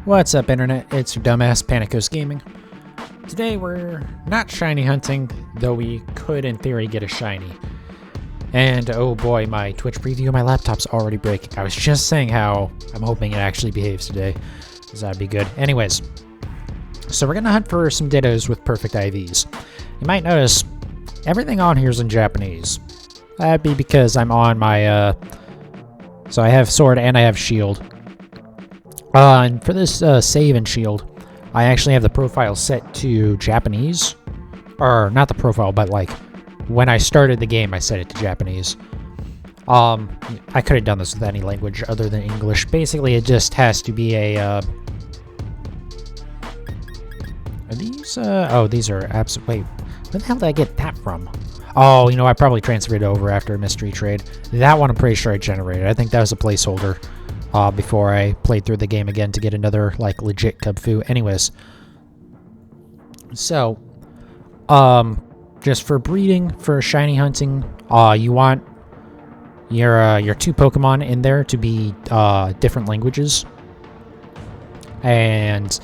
What's up, Internet? It's your dumbass Panicos Gaming. Today we're not shiny hunting, though we could in theory get a shiny. And oh boy, my Twitch preview on my laptop's already breaking. I was just saying how I'm hoping it actually behaves today, because that'd be good. Anyways, so we're gonna hunt for some Dittos with perfect IVs. You might notice everything on here is in Japanese. That'd be because I'm on my, so I have sword and I have shield. And for this save and shield, I actually have the profile set to Japanese. Or, not the profile, but like, when I started the game, I set it to Japanese. I could have done this with any language other than English. Basically, it just has to be a, Are these, oh, these are wait, where the hell did I get that from? Oh, you know, I probably transferred it over after a mystery trade. That one I'm pretty sure I generated. I think that was a placeholder. Before I played through the game again to get another, like, legit Kubfu. Anyways. So, just for breeding, for shiny hunting, you want your two Pokemon in there to be, different languages. And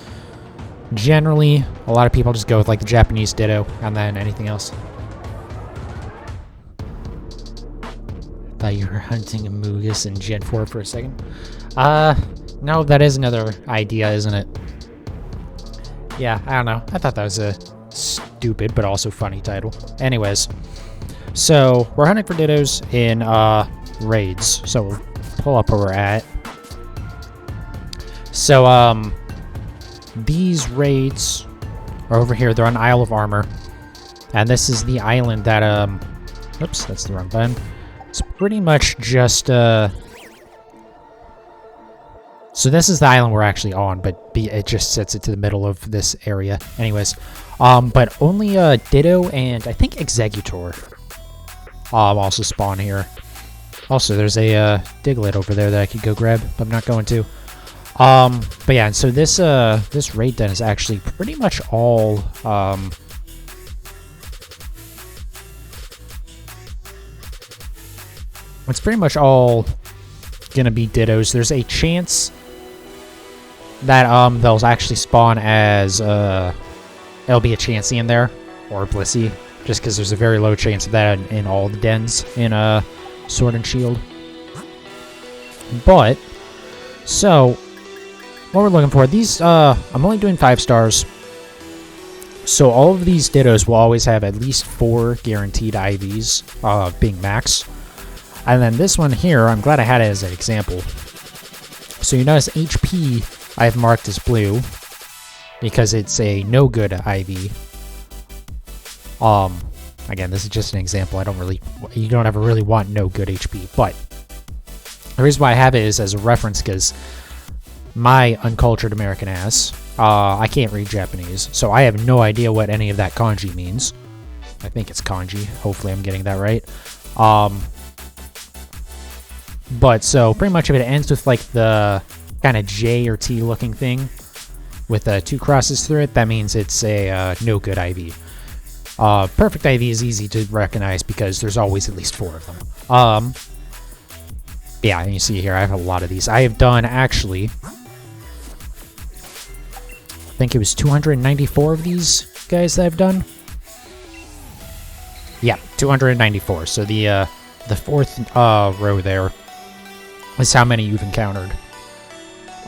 generally, a lot of people just go with, like, the Japanese Ditto, and then anything else. Thought you were hunting a Mugus in Gen 4 for a second. No, that is another idea, isn't it? Yeah, I don't know. I thought that was a stupid but also funny title. Anyways, so we're hunting for Dittos in raids. So we'll pull up where we're at. So these raids are over here. They're on Isle of Armor, and this is the island that oops, that's the wrong button. It's pretty much just so this is the island we're actually on, but it just sets it to the middle of this area. Anyways, but only Ditto and I think Executor also spawn here. Also, there's a Diglett over there that I could go grab, but I'm not going to. But yeah, and so this this raid den is actually pretty much all it's pretty much all gonna be Dittos. There's a chance that they'll actually spawn as it'll be a Chansey in there or a Blissey, just because there's a very low chance of that in all the dens in Sword and Shield. But so what we're looking for, these I'm only doing 5 stars, so all of these Dittos will always have at least 4 guaranteed IVs, being max. And then this one here, I'm glad I had it as an example. So you notice HP I have marked as blue because it's a no good IV. Again, this is just an example. You don't ever really want no good HP, but the reason why I have it is as a reference because my uncultured American ass, I can't read Japanese, so I have no idea what any of that kanji means. I think it's kanji. Hopefully I'm getting that right. But so pretty much if it ends with like the kind of J or T looking thing with 2 crosses through it, that means it's a no good IV. Perfect IV is easy to recognize because there's always at least 4 of them. Yeah, and you see here I have a lot of these. I have done actually, I think it was 294 of these guys that I've done. Yeah, 294. So the 4th row there is how many you've encountered.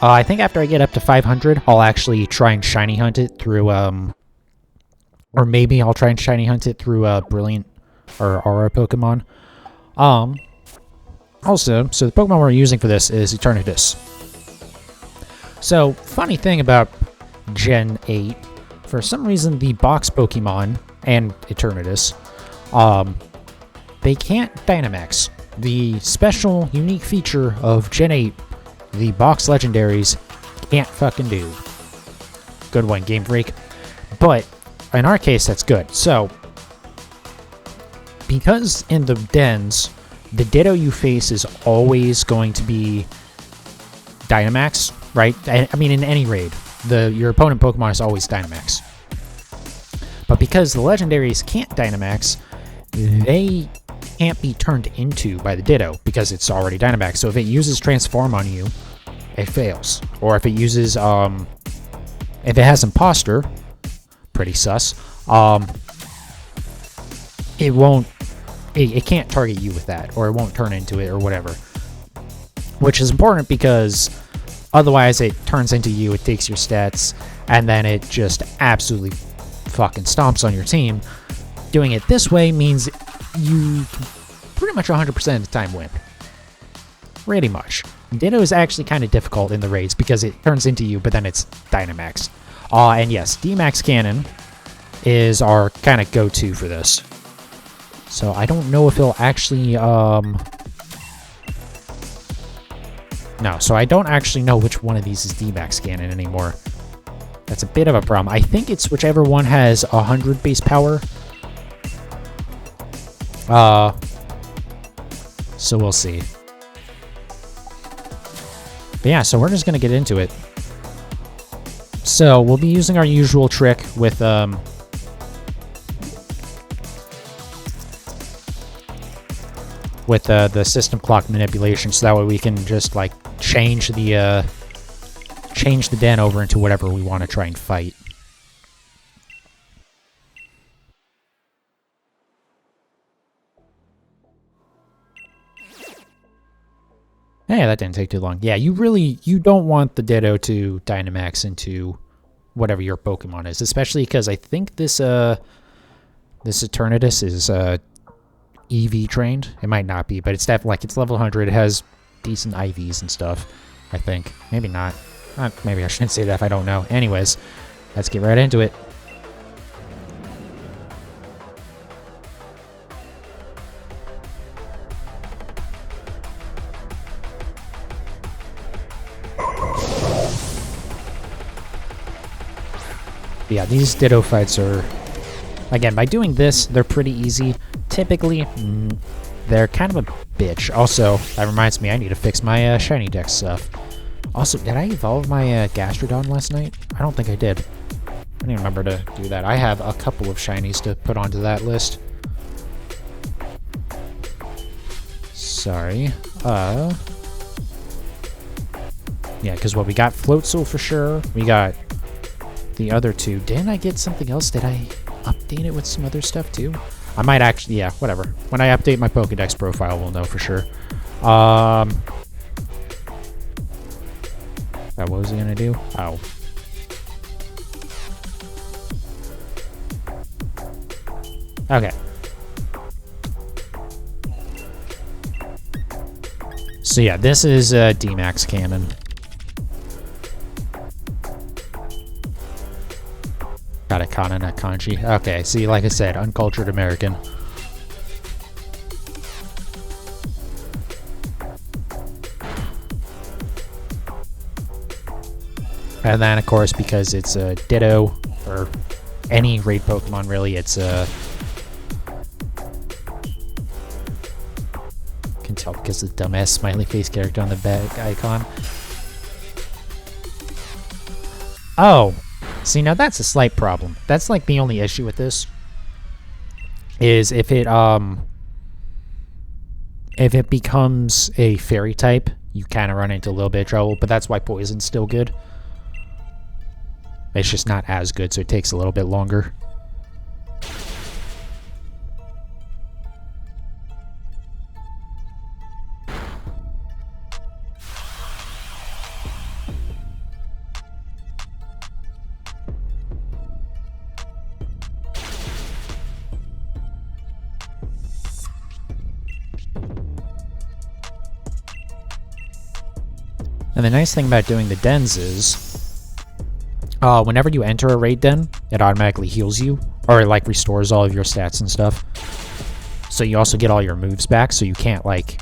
I think after I get up to 500, I'll actually try and shiny hunt it through, or maybe I'll try and shiny hunt it through Brilliant or Aura Pokemon. Also, so the Pokemon we're using for this is Eternatus. So, funny thing about Gen 8, for some reason the box Pokemon and Eternatus, they can't Dynamax. The special, unique feature of Gen 8, the box legendaries can't fucking do. Good one, Game Freak. But, in our case, that's good. So, because in the dens, the Ditto you face is always going to be Dynamax, right? I mean, in any raid, your opponent Pokemon is always Dynamax. But because the legendaries can't Dynamax, they can't be turned into by the Ditto because it's already Dynamax. So if it uses Transform on you, it fails. Or if it uses, if it has imposter, pretty sus, it won't, it can't target you with that, or it won't turn into it, or whatever. Which is important because otherwise it turns into you, it takes your stats, and then it just absolutely fucking stomps on your team. Doing it this way means you pretty much 100% of the time win. Pretty much. Ditto is actually kind of difficult in the raids because it turns into you, but then it's Dynamax. And yes, D-Max Cannon is our kind of go-to for this. So I don't know if it'll actually, no, so I don't actually know which one of these is D-Max Cannon anymore. That's a bit of a problem. I think it's whichever one has 100 base power. So we'll see. But yeah, so we're just gonna get into it. So we'll be using our usual trick with the system clock manipulation, so that way we can just like change the den over into whatever we want to try and fight. Hey, that didn't take too long. Yeah, you don't want the Ditto to Dynamax into whatever your Pokemon is, especially because I think this Eternatus is EV trained. It might not be, but it's definitely like it's level 100. It has decent IVs and stuff, I think. Maybe not. Maybe I shouldn't say that if I don't know. Anyways, let's get right into it. Yeah, these Ditto fights are, again, by doing this, they're pretty easy. Typically, they're kind of a bitch. Also, that reminds me, I need to fix my Shiny Dex stuff. Also, did I evolve my Gastrodon last night? I don't think I did. I didn't remember to do that. I have a couple of Shinies to put onto that list. Sorry. Yeah, because we got Floatzel for sure. We got the other two. Didn't I get something else? Did I update it with some other stuff too? I might actually, yeah, whatever. When I update my Pokedex profile, we'll know for sure. What was he gonna do? Oh. Okay. So yeah, this is D-Max Cannon. Got a Kana, not Kanji. Okay, see, like I said, uncultured American. And then, of course, because it's a Ditto, or any raid Pokemon, really, it's a... Can tell because of the dumbass smiley face character on the back icon. Oh! See, now that's a slight problem. That's like the only issue with this. Is if it becomes a fairy type, you kind of run into a little bit of trouble, but that's why poison's still good. It's just not as good, so it takes a little bit longer. And the nice thing about doing the dens is, whenever you enter a raid den, it automatically heals you, or like restores all of your stats and stuff. So you also get all your moves back, so you can't like,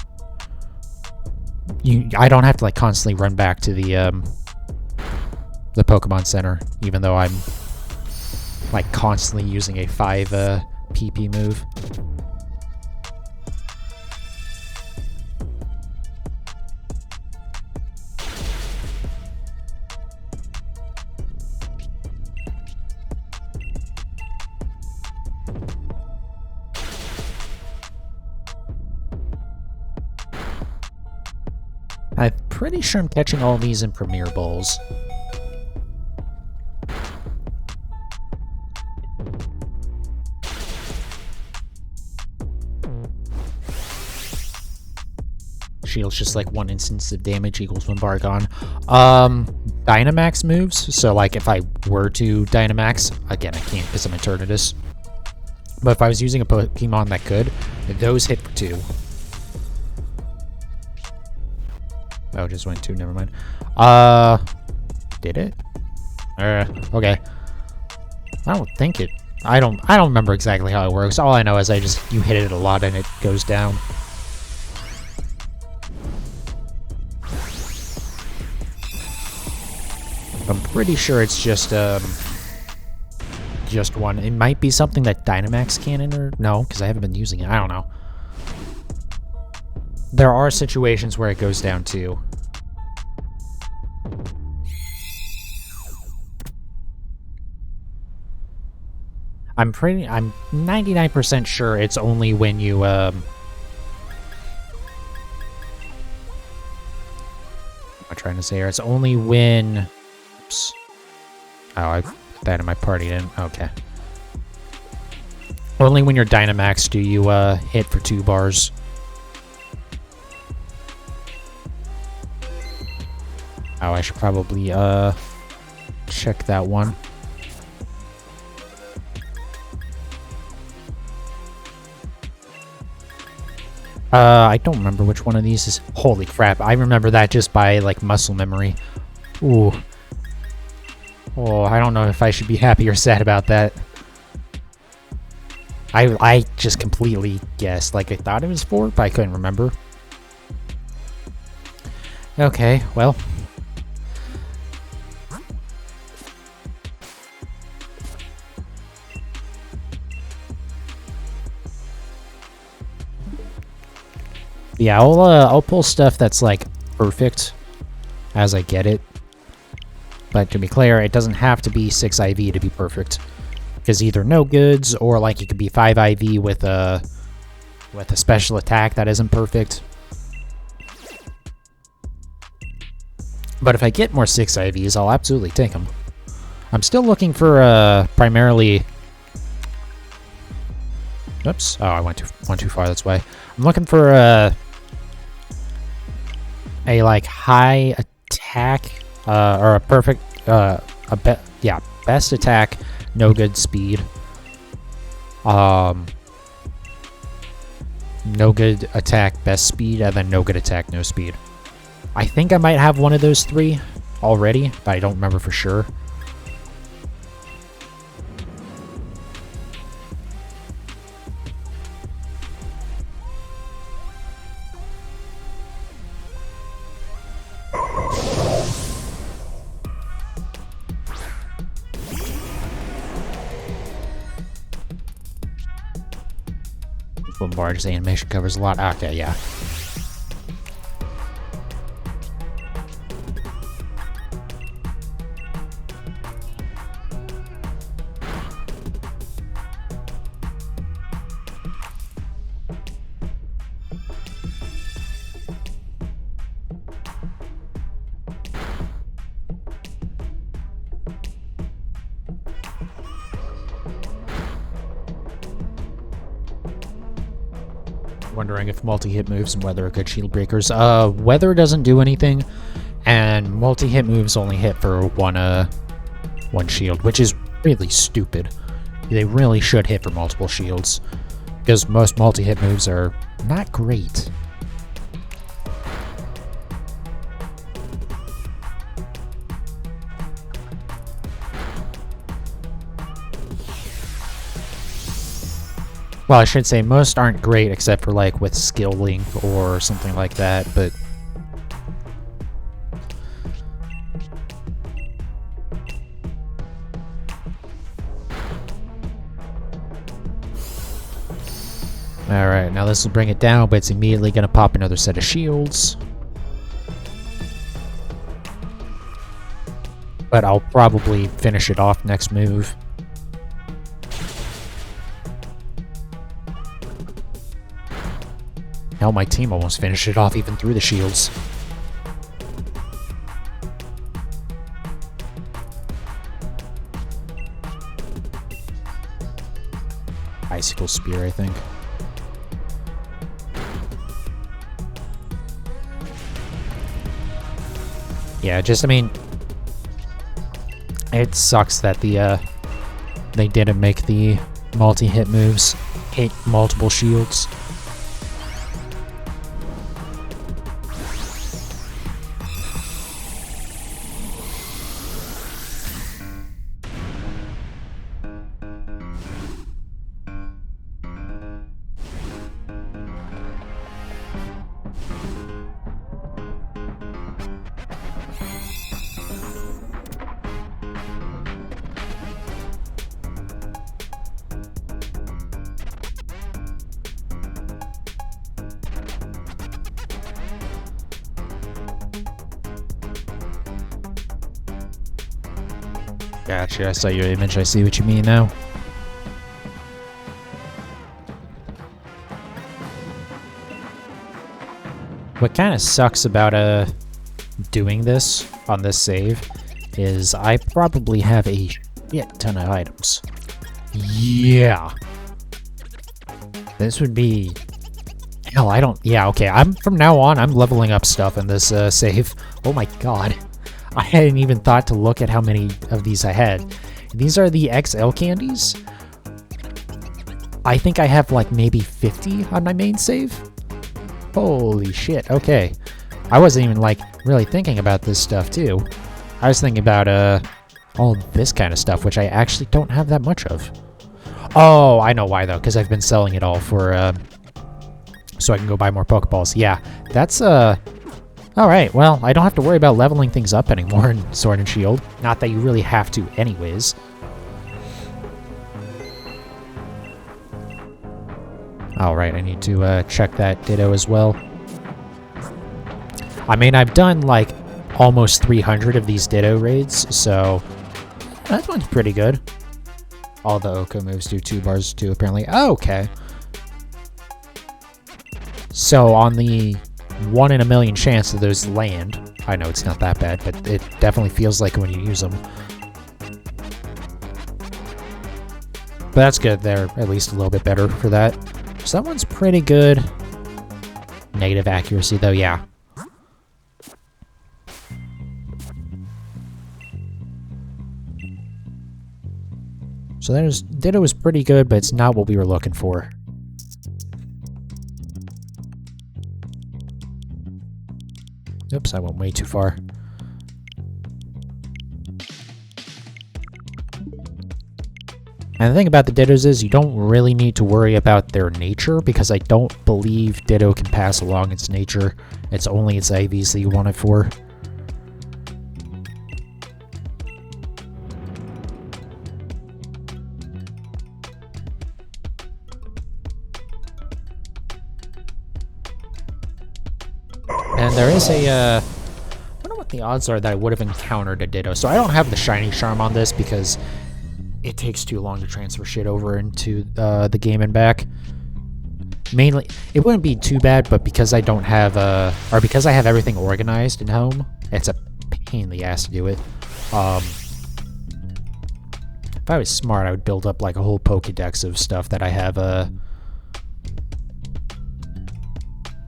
I don't have to like constantly run back to the Pokemon Center, even though I'm like constantly using a 5 PP move. I'm pretty sure I'm catching all these in Premier Bowls. Shield's just like 1 instance of damage equals 1 bar gone. Dynamax moves. So like if I were to Dynamax, again I can't because I'm Eternatus. But if I was using a Pokemon that could, those hit for 2. Oh, it just went 2, never mind. Did it? Okay. I don't think it. I don't remember exactly how it works. All I know is you hit it a lot and it goes down. I'm pretty sure it's just one. It might be something that Dynamax can enter. No, because I haven't been using it. I don't know. There are situations where it goes down too. I'm 99% sure it's only when you what am I trying to say here? It's only when oops. Oh, I put that in my party, didn't okay. Only when you're Dynamax do you hit for 2 bars. Oh, I should probably check that one. I don't remember which one of these is. Holy crap, I remember that just by like muscle memory. Ooh. Oh, I don't know if I should be happy or sad about that. I just completely guessed. Like, I thought it was 4, but I couldn't remember. Okay, well. Yeah, I'll pull stuff that's, like, perfect as I get it. But to be clear, it doesn't have to be 6 IV to be perfect. Because either no goods, or, like, it could be 5 IV with a special attack that isn't perfect. But if I get more 6 IVs, I'll absolutely take them. I'm still looking for, primarily... Oops. Oh, I went too far, that's why. I'm looking for, a like high attack or a perfect best attack, no good speed, no good attack, best speed, and then no good attack, no speed. I think I might have one of those 3 already, but I don't remember for sure. Bombard's animation covers a lot. Okay, yeah. Wondering if multi-hit moves and weather are good shield breakers. Weather doesn't do anything, and multi-hit moves only hit for one shield, which is really stupid. They really should hit for multiple shields, because most multi-hit moves are not great. Well, I should say most aren't great except for like with skill link or something like that, but alright, now this will bring it down, but it's immediately going to pop another set of shields. But I'll probably finish it off next move. Hell, my team almost finished it off even through the shields. Icicle Spear, I think. Yeah, just, I mean, it sucks that they didn't make the multi-hit moves hit multiple shields. Gotcha, I saw your image, I see what you mean now. What kind of sucks about doing this on this save is I probably have a shit ton of items. Yeah. This would be... Hell, I don't... Yeah, okay, from now on, I'm leveling up stuff in this save. Oh my god. I hadn't even thought to look at how many of these I had. These are the XL candies. I think I have like maybe 50 on my main save. Holy shit, okay. I wasn't even like really thinking about this stuff too. I was thinking about all this kind of stuff, which I actually don't have that much of. Oh, I know why though, because I've been selling it all for so I can go buy more Pokeballs. Yeah, that's alright, well, I don't have to worry about leveling things up anymore in Sword and Shield. Not that you really have to anyways. Alright, I need to check that Ditto as well. I mean, I've done like almost 300 of these Ditto raids, so that one's pretty good. All the Oko moves do 2 bars too, apparently. Oh, okay. So on the 1 in a million chance that those land, I know it's not that bad, but it definitely feels like it when you use them. But that's good, they're at least a little bit better for that. So that one's pretty good. Negative accuracy though, yeah. So there's Ditto was pretty good, but it's not what we were looking for. Oops, I went way too far. And the thing about the Dittos is you don't really need to worry about their nature, because I don't believe Ditto can pass along its nature. It's only its IVs that you want it for. And there is a, I wonder what the odds are that I would have encountered a Ditto. So I don't have the Shiny Charm on this because it takes too long to transfer shit over into the game and back. Mainly, it wouldn't be too bad, but because I don't have, or because I have everything organized in home, it's a pain in the ass to do it. If I was smart, I would build up like a whole Pokedex of stuff that I have,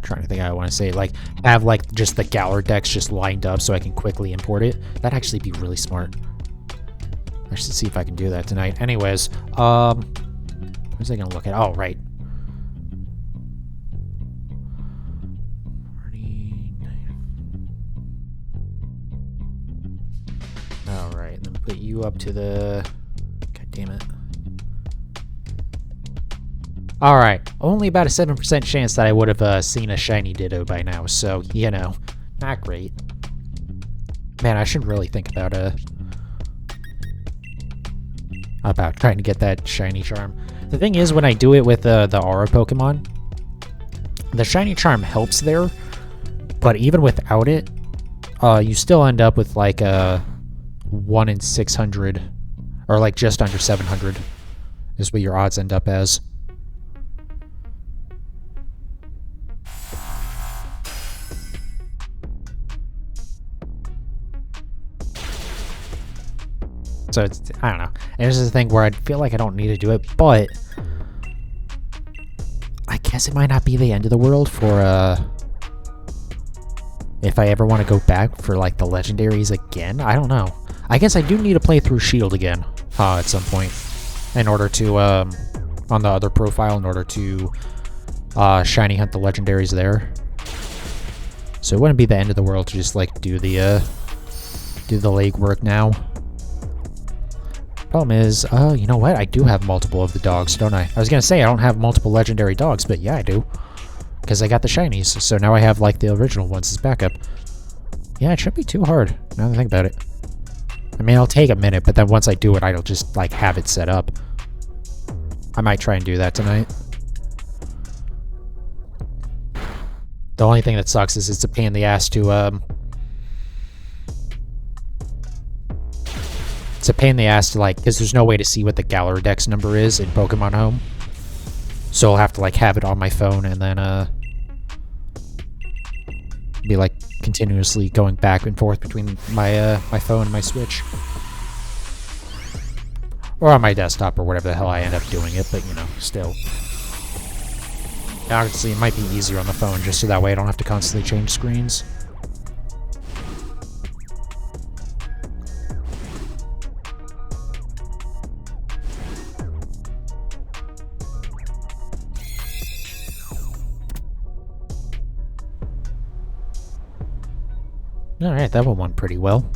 trying to think how I want to say it, like have like just the Galar decks just lined up so I can quickly import it. That'd actually be really smart. I should see if I can do that tonight. Anyways, what was I gonna look at? Oh, right. All right, let me put you up to the. God damn it. Alright, only about a 7% chance that I would have seen a shiny Ditto by now, so, you know, not great. Man, I should really think about trying to get that shiny charm. The thing is, when I do it with the Aura Pokemon, the shiny charm helps there, but even without it, you still end up with like a 1 in 600, or like just under 700 is what your odds end up as. So it's, I don't know. And this is the thing where I feel like I don't need to do it, but guess it might not be the end of the world for, if I ever want to go back for, like, the legendaries again. I don't know. I guess I do need to play through Shield again, at some point, in order to, on the other profile, in order to, shiny hunt the legendaries there. So it wouldn't be the end of the world to just, like, do the legwork now. Problem is, you know what? I do have multiple of the dogs, don't I? I was gonna say I don't have multiple legendary dogs, but yeah, I do. Because I got the shinies, so now I have, like, the original ones as backup. Yeah, it shouldn't be too hard, now that I think about it. I mean, it'll take a minute, but then once I do it, I'll just, like, have it set up. I might try and do that tonight. The only thing that sucks is it's a pain in the ass to, it's a pain in the ass to, like, because there's no way to see what the Galaridex number is in Pokemon Home. So I'll have to, like, have it on my phone and then, be, like, continuously going back and forth between my, my phone and my Switch. Or on my desktop or whatever the hell I end up doing it, but, you know, still. Obviously, it might be easier on the phone just so that way I don't have to constantly change screens. Alright, that one went pretty well.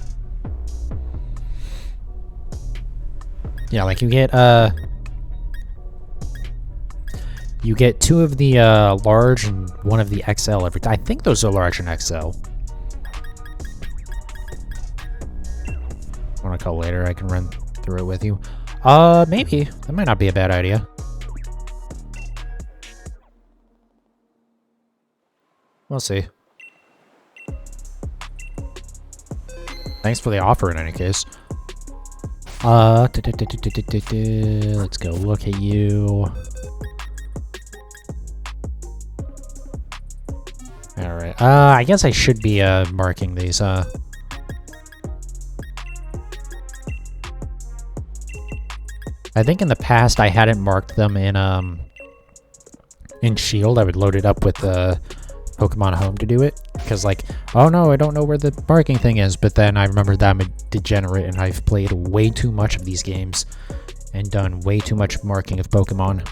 Yeah, like you get 2 of the large and 1 of the XL every time. I think those are large and XL. Want to call later? I can run through it with you. Maybe. That might not be a bad idea. We'll see. Thanks for the offer in any case. Let's go look at you. Alright, I guess I should be, marking these, I think in the past I hadn't marked them in Shield. I would load it up with, Pokemon Home to do it. Because, like, oh no, I don't know where the marking thing is. But then I remember that I'm a degenerate and I've played way too much of these games. And done way too much marking of Pokemon.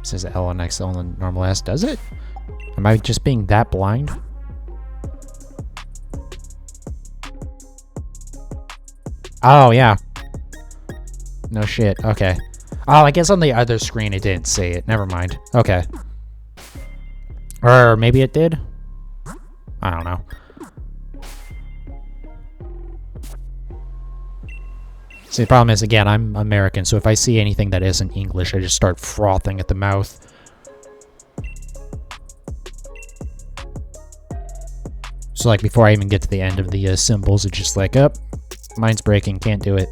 Says L and XL and normal S. Does it? Am I just being that blind? Oh, yeah. No shit. Okay. Oh, I guess on the other screen it didn't say it. Never mind. Okay. Or maybe it did? I don't know. See, the problem is, again, I'm American, so if I see anything that isn't English, I just start frothing at the mouth. So, like, before I even get to the end of the symbols, it's just like, oh, mine's breaking, can't do it.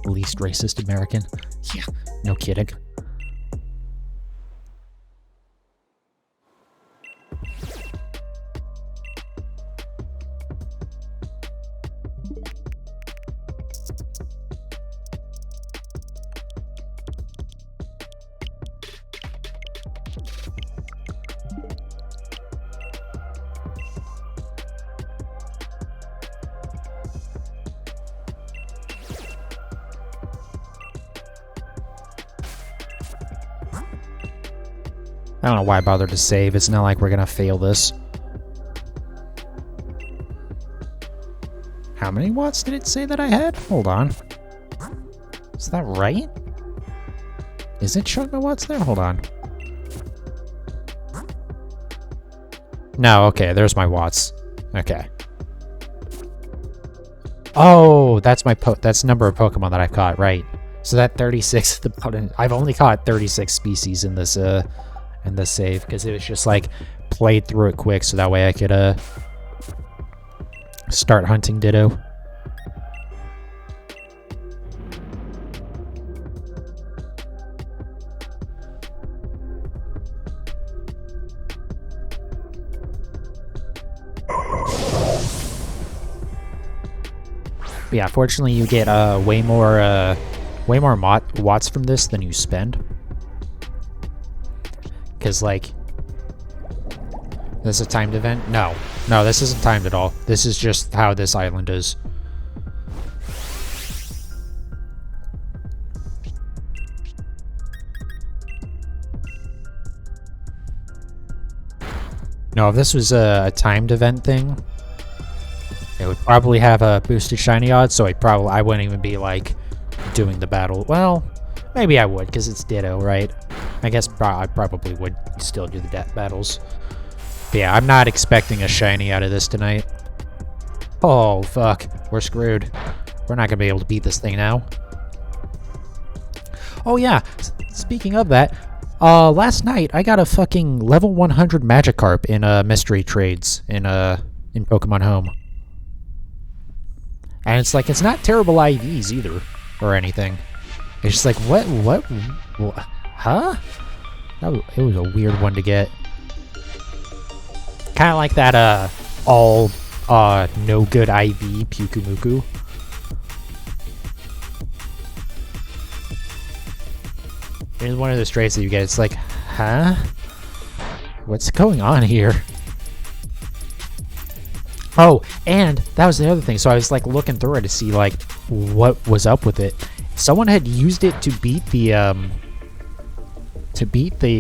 Least racist American. Yeah, no kidding. I don't know why I bothered to save. It's not like we're gonna fail this. How many watts did it say that I had? Hold on. Is that right? Is it showing my watts there? Hold on. No, okay, there's my watts. Okay. Oh, that's that's the number of Pokemon that I've caught, right. So that 36, I've only caught 36 species in this save, because it was just like played through it quick, so that way I could start hunting Ditto. But yeah, fortunately you get way more watts from this than you spend. Because, like, this is a timed event? No, this isn't timed at all. This is just how this island is. No, if this was a timed event thing, it would probably have a boosted shiny odds, so I wouldn't even be, like, doing the battle. Well, maybe I would, because it's Ditto, right? I guess I probably would still do the battles. But yeah, I'm not expecting a shiny out of this tonight. Oh, fuck. We're screwed. We're not going to be able to beat this thing now. Oh, yeah. Speaking of that, last night I got a fucking level 100 Magikarp in mystery trades in Pokemon Home. And it's like, it's not terrible IVs either, or anything. It's just like, what? Huh? It was a weird one to get. Kind of like that, all, no good IV Pyukumuku. It's one of those traits that you get, it's like, huh? What's going on here? Oh, and that was the other thing. So I was like looking through it to see like what was up with it. Someone had used it to beat the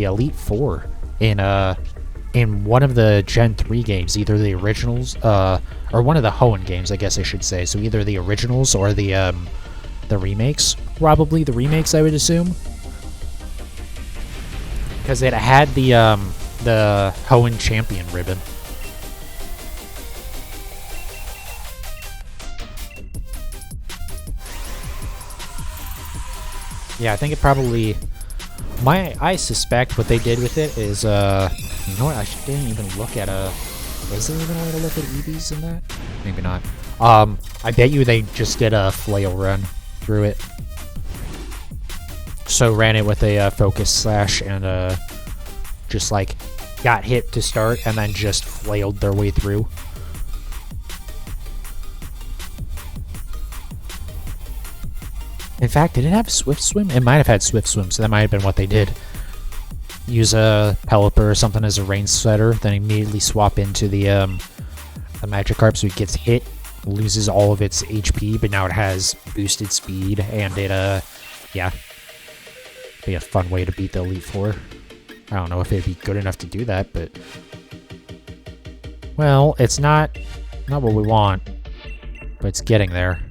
Elite Four in one of the Gen 3 games, either the originals, or one of the Hoenn games, I guess I should say. So either the originals or the remakes. Probably the remakes, I would assume. Because it had the Hoenn Champion ribbon. Yeah, I think it probably... I suspect what they did with it is, you know what, I didn't even look at is there even a way to look at EVs in that? Maybe not. I bet you they just did a flail run through it. So ran it with a focus slash and just like got hit to start and then just flailed their way through. In fact, did it have Swift Swim? It might have had Swift Swim, so that might have been what they did. Use a Pelipper or something as a rain setter, then immediately swap into the Magikarp so it gets hit, loses all of its HP, but now it has boosted speed, and it, yeah. Be a fun way to beat the Elite Four. I don't know if it'd be good enough to do that, but... Well, it's not what we want, but it's getting there.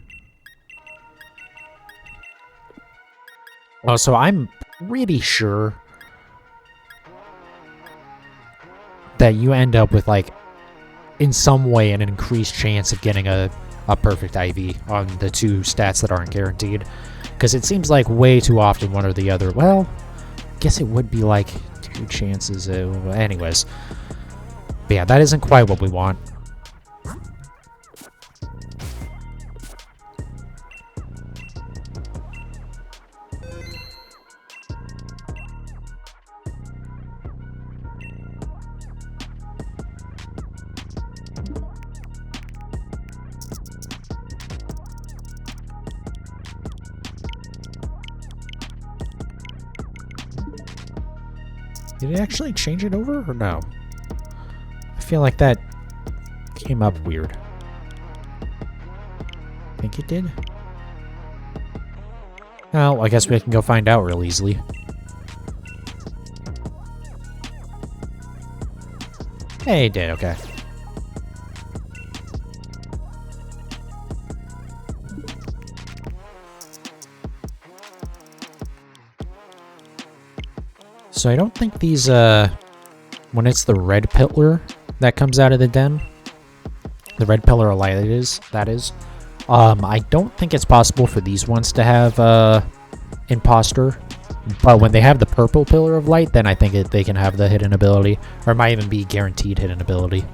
Oh, so I'm pretty sure that you end up with, like, in some way an increased chance of getting a perfect IV on the two stats that aren't guaranteed. Because it seems like way too often one or the other. Well, I guess it would be like 2 chances. Anyways. But yeah, that isn't quite what we want. Did it actually change it over, or no? I feel like that came up weird. I think it did? Well, I guess we can go find out real easily. Hey, it did, okay. So I don't think these, when it's the red pillar that comes out of the den, the red pillar of light that is, I don't think it's possible for these ones to have, imposter. But when they have the purple pillar of light, then I think they can have the hidden ability, or it might even be guaranteed hidden ability.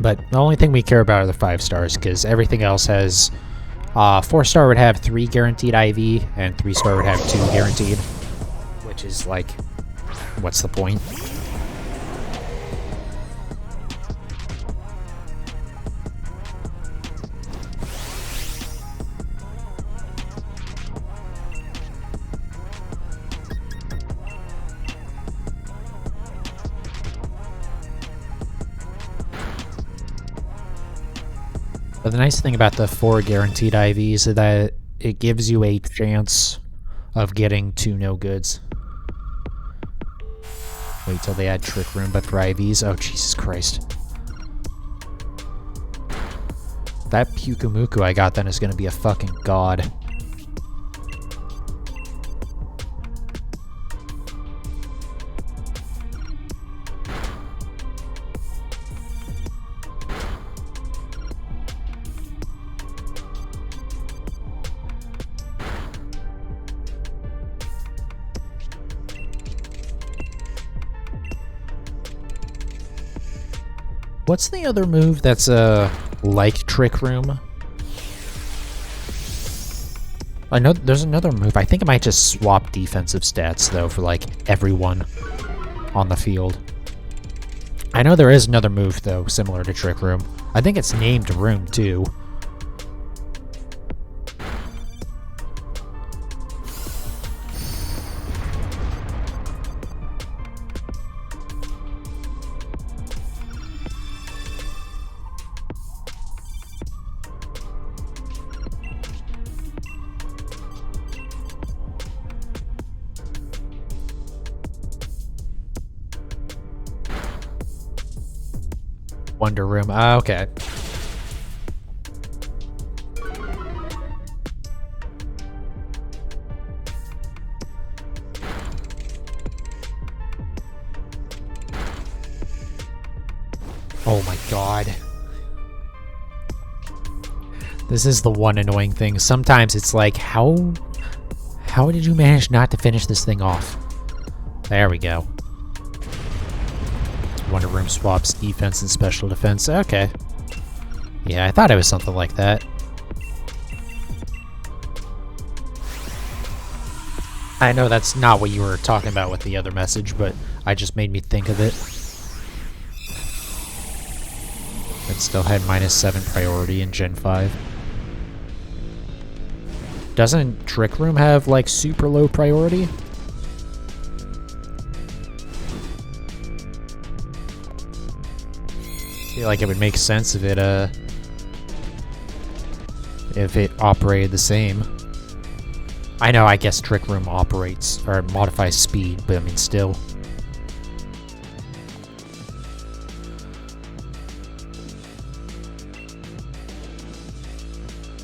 But the only thing we care about are the 5 stars, because everything else has 4-star would have 3 guaranteed IV, and 3-star would have 2 guaranteed, which is like, what's the point? But the nice thing about the 4 guaranteed IVs is that it gives you a chance of getting 2 no goods. Wait till they add Trick Room, but for IVs? Oh, Jesus Christ. That Pukumuku I got then is gonna be a fucking god. What's the other move that's like Trick Room? I know there's another move. I think it might just swap defensive stats though for like everyone on the field. I know there is another move though similar to Trick Room. I think it's named Room too. Wonder Room. Ah, okay. Oh my god. This is the one annoying thing. Sometimes it's like, how did you manage not to finish this thing off? There we go. Wonder Room swaps defense and special defense. Okay. Yeah, I thought it was something like that. I know that's not what you were talking about with the other message, but I just made me think of it. It still had -7 priority in Gen 5. Doesn't Trick Room have, like, super low priority? I feel like it would make sense if it operated the same. I know, I guess Trick Room operates, or modifies speed, but I mean, still.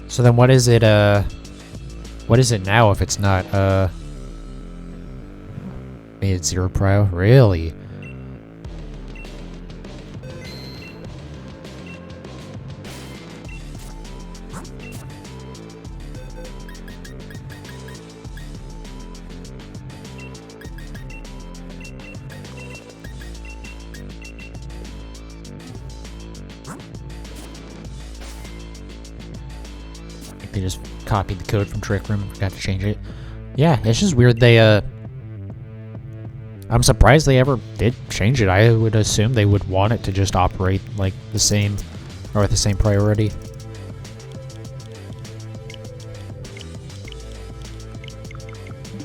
So then what is it now if it's not, made it 0 prio? Really? They just copied the code from Trick Room, forgot to change it. Yeah, it's just weird they, I'm surprised they ever did change it. I would assume they would want it to just operate like the same, or with the same priority.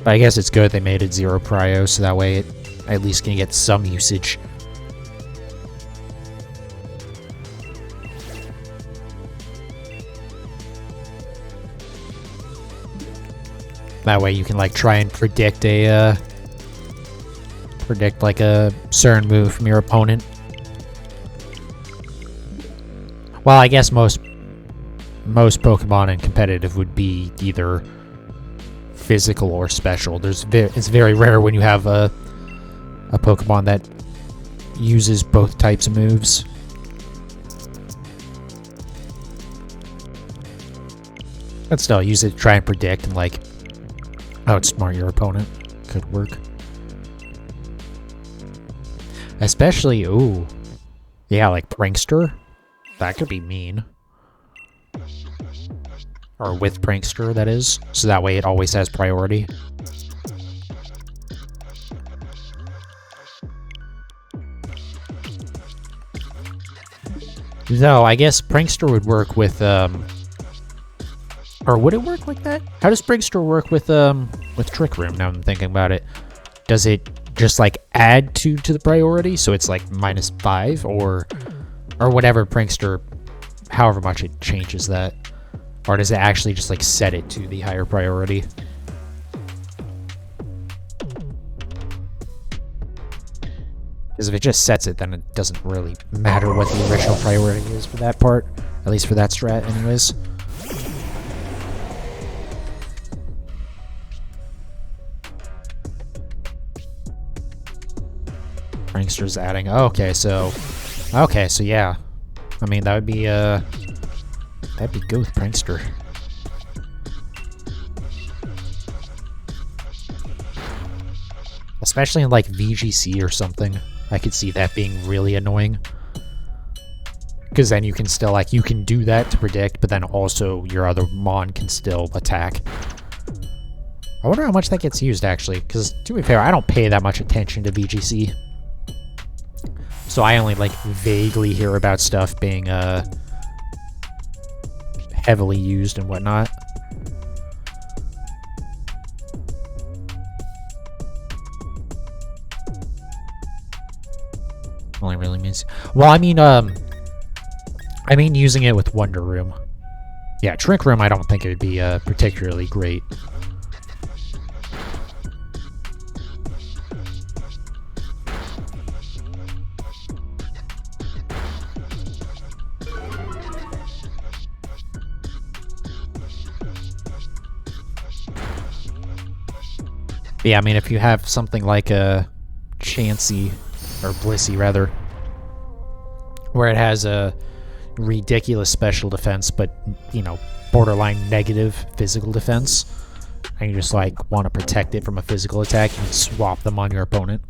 But I guess it's good they made it 0 prio, so that way it at least can get some usage. That way you can like try and predict like a certain move from your opponent. Well, I guess most Pokemon in competitive would be either physical or special. It's very rare when you have a Pokemon that uses both types of moves. But still, use it to try and predict and like outsmart your opponent. Could work. Especially, ooh. Yeah, like Prankster. That could be mean. Or with Prankster, that is. So that way it always has priority. Though, I guess Prankster would work with, or would it work like that? How does Prankster work with Trick Room, now I'm thinking about it? Does it just, like, add 2 to the priority, so it's, like, -5, or whatever Prankster, however much it changes that? Or does it actually just, like, set it to the higher priority? Because if it just sets it, then it doesn't really matter what the original priority is for that part. At least for that strat, anyways. Prankster's adding... Okay, so yeah. I mean, that would be, that'd be good with Prankster. Especially in, like, VGC or something. I could see that being really annoying. Because then you can still, like, you can do that to predict, but then also your other Mon can still attack. I wonder how much that gets used, actually. Because, to be fair, I don't pay that much attention to VGC. So I only, like, vaguely hear about stuff being, heavily used and whatnot. Only really means... Well, I mean using it with Wonder Room. Yeah, Trick Room, I don't think it would be, particularly great. Yeah, I mean, if you have something like a Chansey, or Blissey, rather, where it has a ridiculous special defense, but, you know, borderline negative physical defense, and you just, like, want to protect it from a physical attack, you can swap them on your opponent.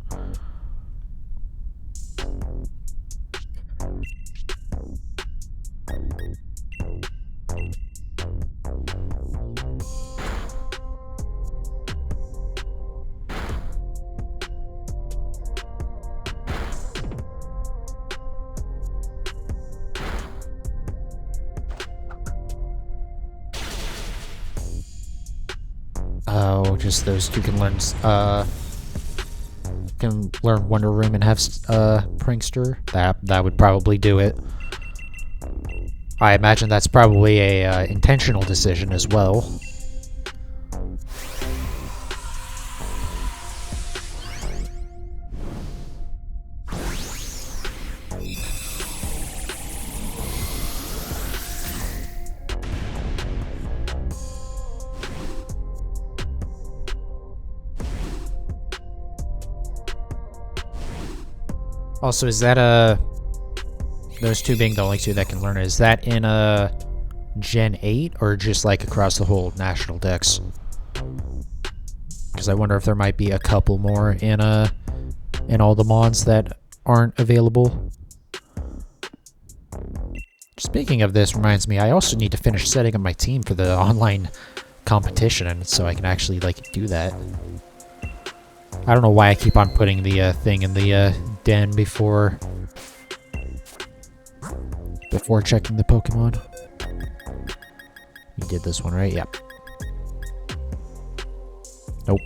Oh, just those two can learn Wonder Room and have Prankster. That would probably do it. I imagine that's probably a intentional decision as well. Also, is that those two being the only two that can learn it, is that in Gen 8 or just like across the whole national dex? Because I wonder if there might be a couple more in all the mons that aren't available. Speaking of this, reminds me, I also need to finish setting up my team for the online competition, and so I can actually like do that. I don't know why I keep on putting the thing in the den before checking the Pokemon. You did this one, right? Yep. Nope.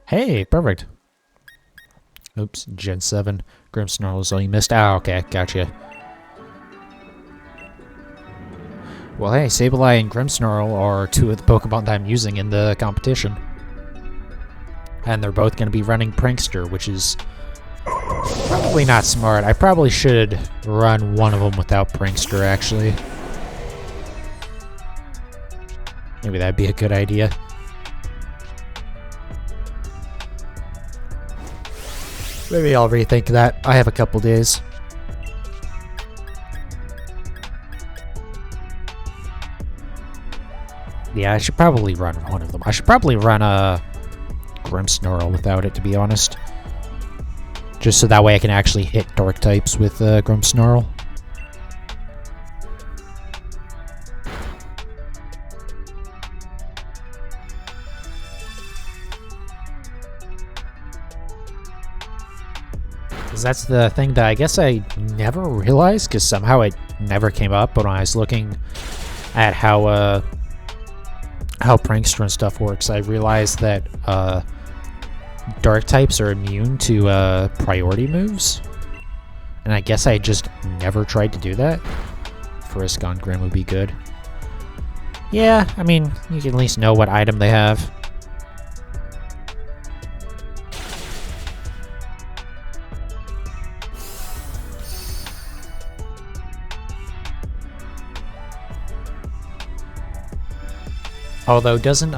Hey, perfect. Oops, Gen 7. Grimmsnarl is all you missed. Ah, okay, gotcha. Well, hey, Sableye and Grimmsnarl are two of the Pokemon that I'm using in the competition. And they're both going to be running Prankster, which is probably not smart. I probably should run one of them without Prankster, actually. Maybe that'd be a good idea. Maybe I'll rethink that. I have a couple days. Yeah, I should probably run one of them. I should probably run a Grimmsnarl without it, to be honest. Just so that way I can actually hit dark types with Grimmsnarl. Because that's the thing that I guess I never realized, because somehow it never came up, but when I was looking at how Prankster and stuff works, I realized that dark types are immune to priority moves. And I guess I just never tried to do that. Frisk on Grimm would be good. Yeah, I mean, you can at least know what item they have. Although, doesn't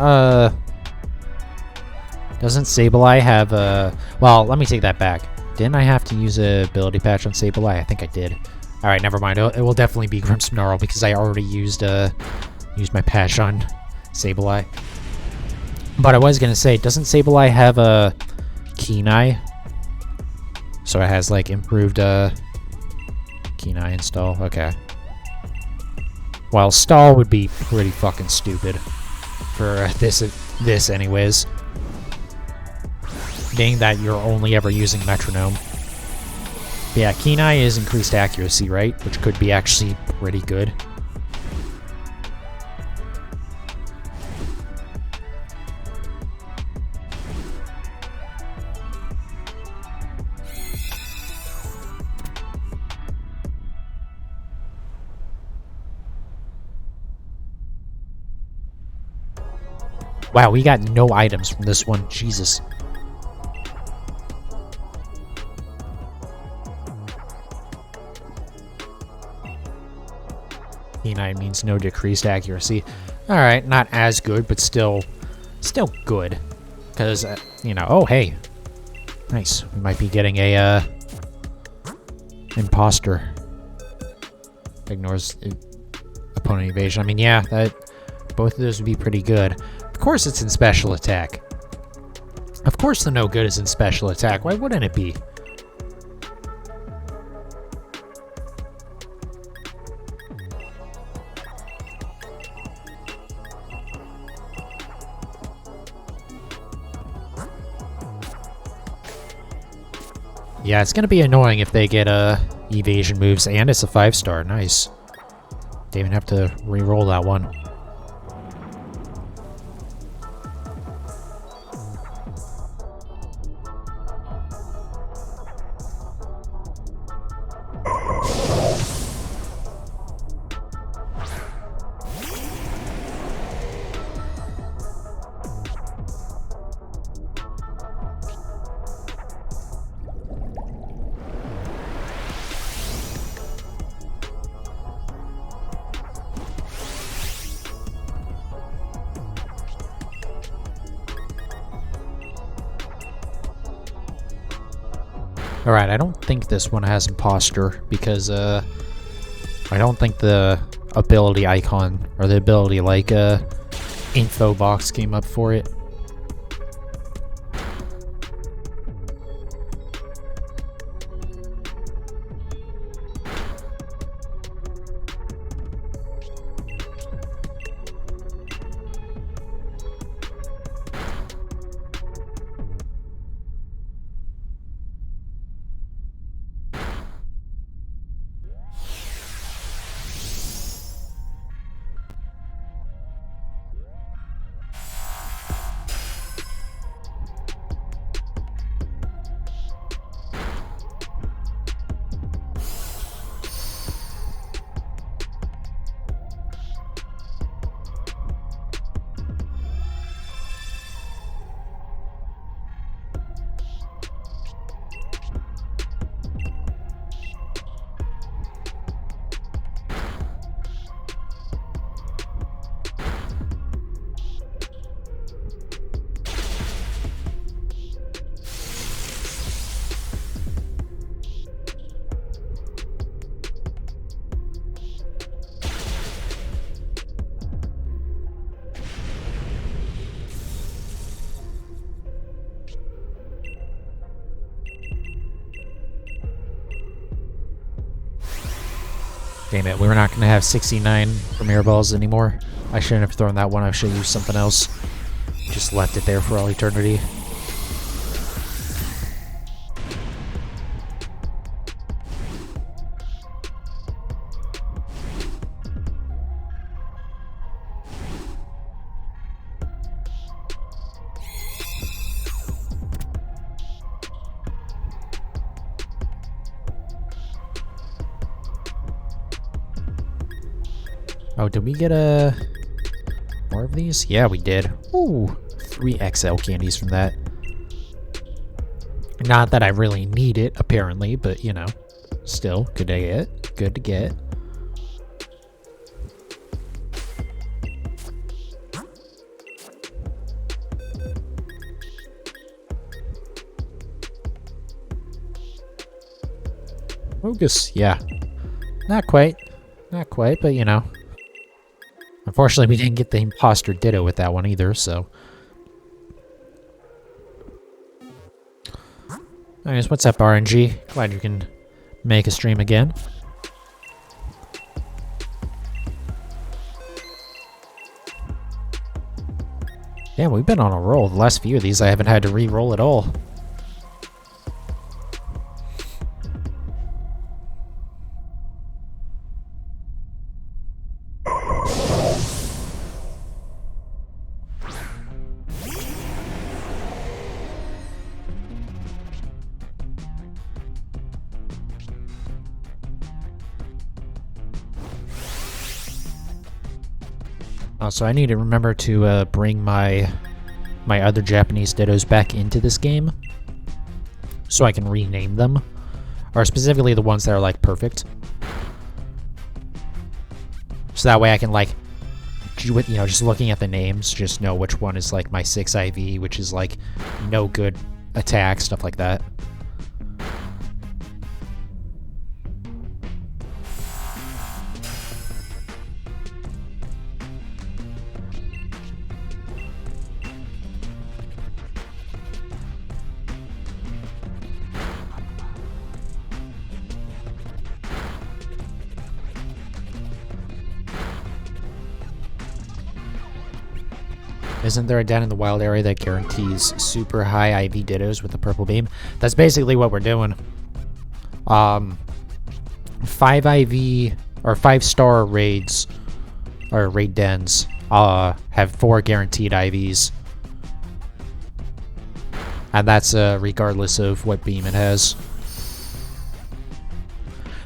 Sableye have a... Well, let me take that back. Didn't I have to use a ability patch on Sableye? I think I did. Alright, never mind. It will definitely be Grimmsnarl because I already used my patch on Sableye. But I was going to say, doesn't Sableye have a Keen Eye? So it has, like, improved Keen Eye install? Okay. Well, Stall would be pretty fucking stupid for this anyways. Being that you're only ever using Metronome. But yeah, Keen Eye is increased accuracy, right? Which could be actually pretty good. Wow, we got no items from this one. Jesus. Keen-Eye means no decreased accuracy. Alright, not as good, but still good. Because, you know, oh, hey. Nice. We might be getting a, imposter. Ignores opponent evasion. I mean, yeah, both of those would be pretty good. Of course it's in special attack. Of course the no good is in special attack. Why wouldn't it be? Yeah, it's gonna be annoying if they get evasion moves, and it's a 5-star. Nice. Didn't even have to re-roll that one. Alright, I don't think this one has imposter, because, I don't think the ability icon, or the ability, like, info box came up for it. Damn it, we were not going to have 69 Premier Balls anymore. I shouldn't have thrown that one, I should have used something else. Just left it there for all eternity. Oh, did we get more of these? Yeah, we did. Ooh, 3 XL candies from that. Not that I really need it, apparently, but, you know, still, good to get. Good to get. Focus, yeah. Not quite. Not quite, but, you know. Unfortunately, we didn't get the imposter Ditto with that one either, so... Anyways, what's up, RNG? Glad you can make a stream again. Yeah, we've been on a roll. The last few of these I haven't had to re-roll at all. So I need to remember to bring my other Japanese Dittos back into this game so I can rename them, or specifically the ones that are like perfect. So that way I can like, you know, just looking at the names, just know which one is like my 6 IV, which is like no good attack, stuff like that. Isn't there a den in the wild area that guarantees super high IV Dittos with the purple beam? That's basically what we're doing. 5 IV or 5-star raids or raid dens have 4 guaranteed IVs, and that's regardless of what beam it has.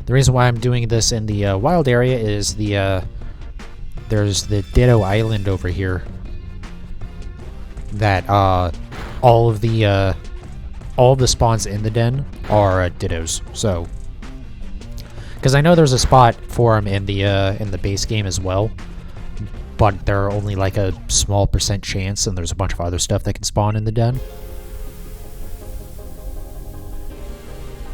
The reason why I'm doing this in the wild area is there's the Ditto Island over here that all of the spawns in the den are Dittos. So, because I know there's a spot for them in the base game as well, but there are only like a small % chance, and there's a bunch of other stuff that can spawn in the den.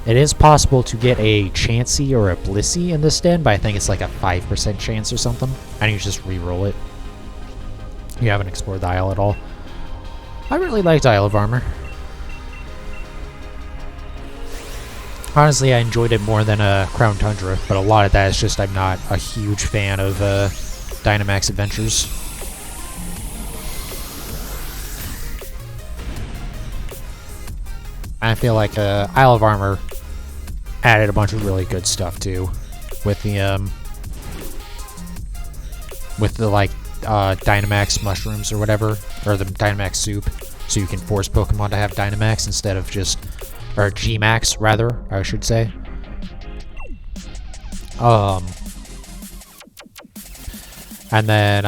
It is possible to get a Chansey or a Blissey in this den, but I think it's like a 5% chance or something, and you just re-roll it. You haven't explored the Isle at all. I really liked Isle of Armor. Honestly, I enjoyed it more than Crown Tundra, but a lot of that is just I'm not a huge fan of Dynamax Adventures. I feel like Isle of Armor added a bunch of really good stuff too, with the like Dynamax mushrooms or whatever, or the Dynamax soup, so you can force Pokemon to have Dynamax instead of just, or G-Max rather, I should say. And then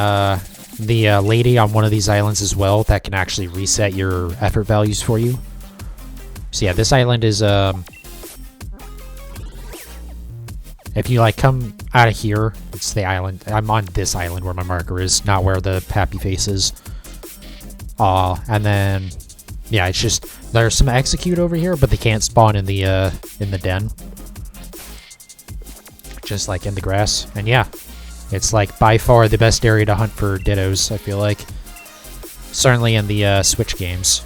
the lady on one of these islands as well that can actually reset your effort values for you. So yeah, this island is if you like come out of here, it's the island. I'm on this island where my marker is, not where the happy face is. And then yeah, it's just there's some execute over here, but they can't spawn in the den. Just like in the grass. And yeah, it's like by far the best area to hunt for Dittos, I feel like. Certainly in the Switch games.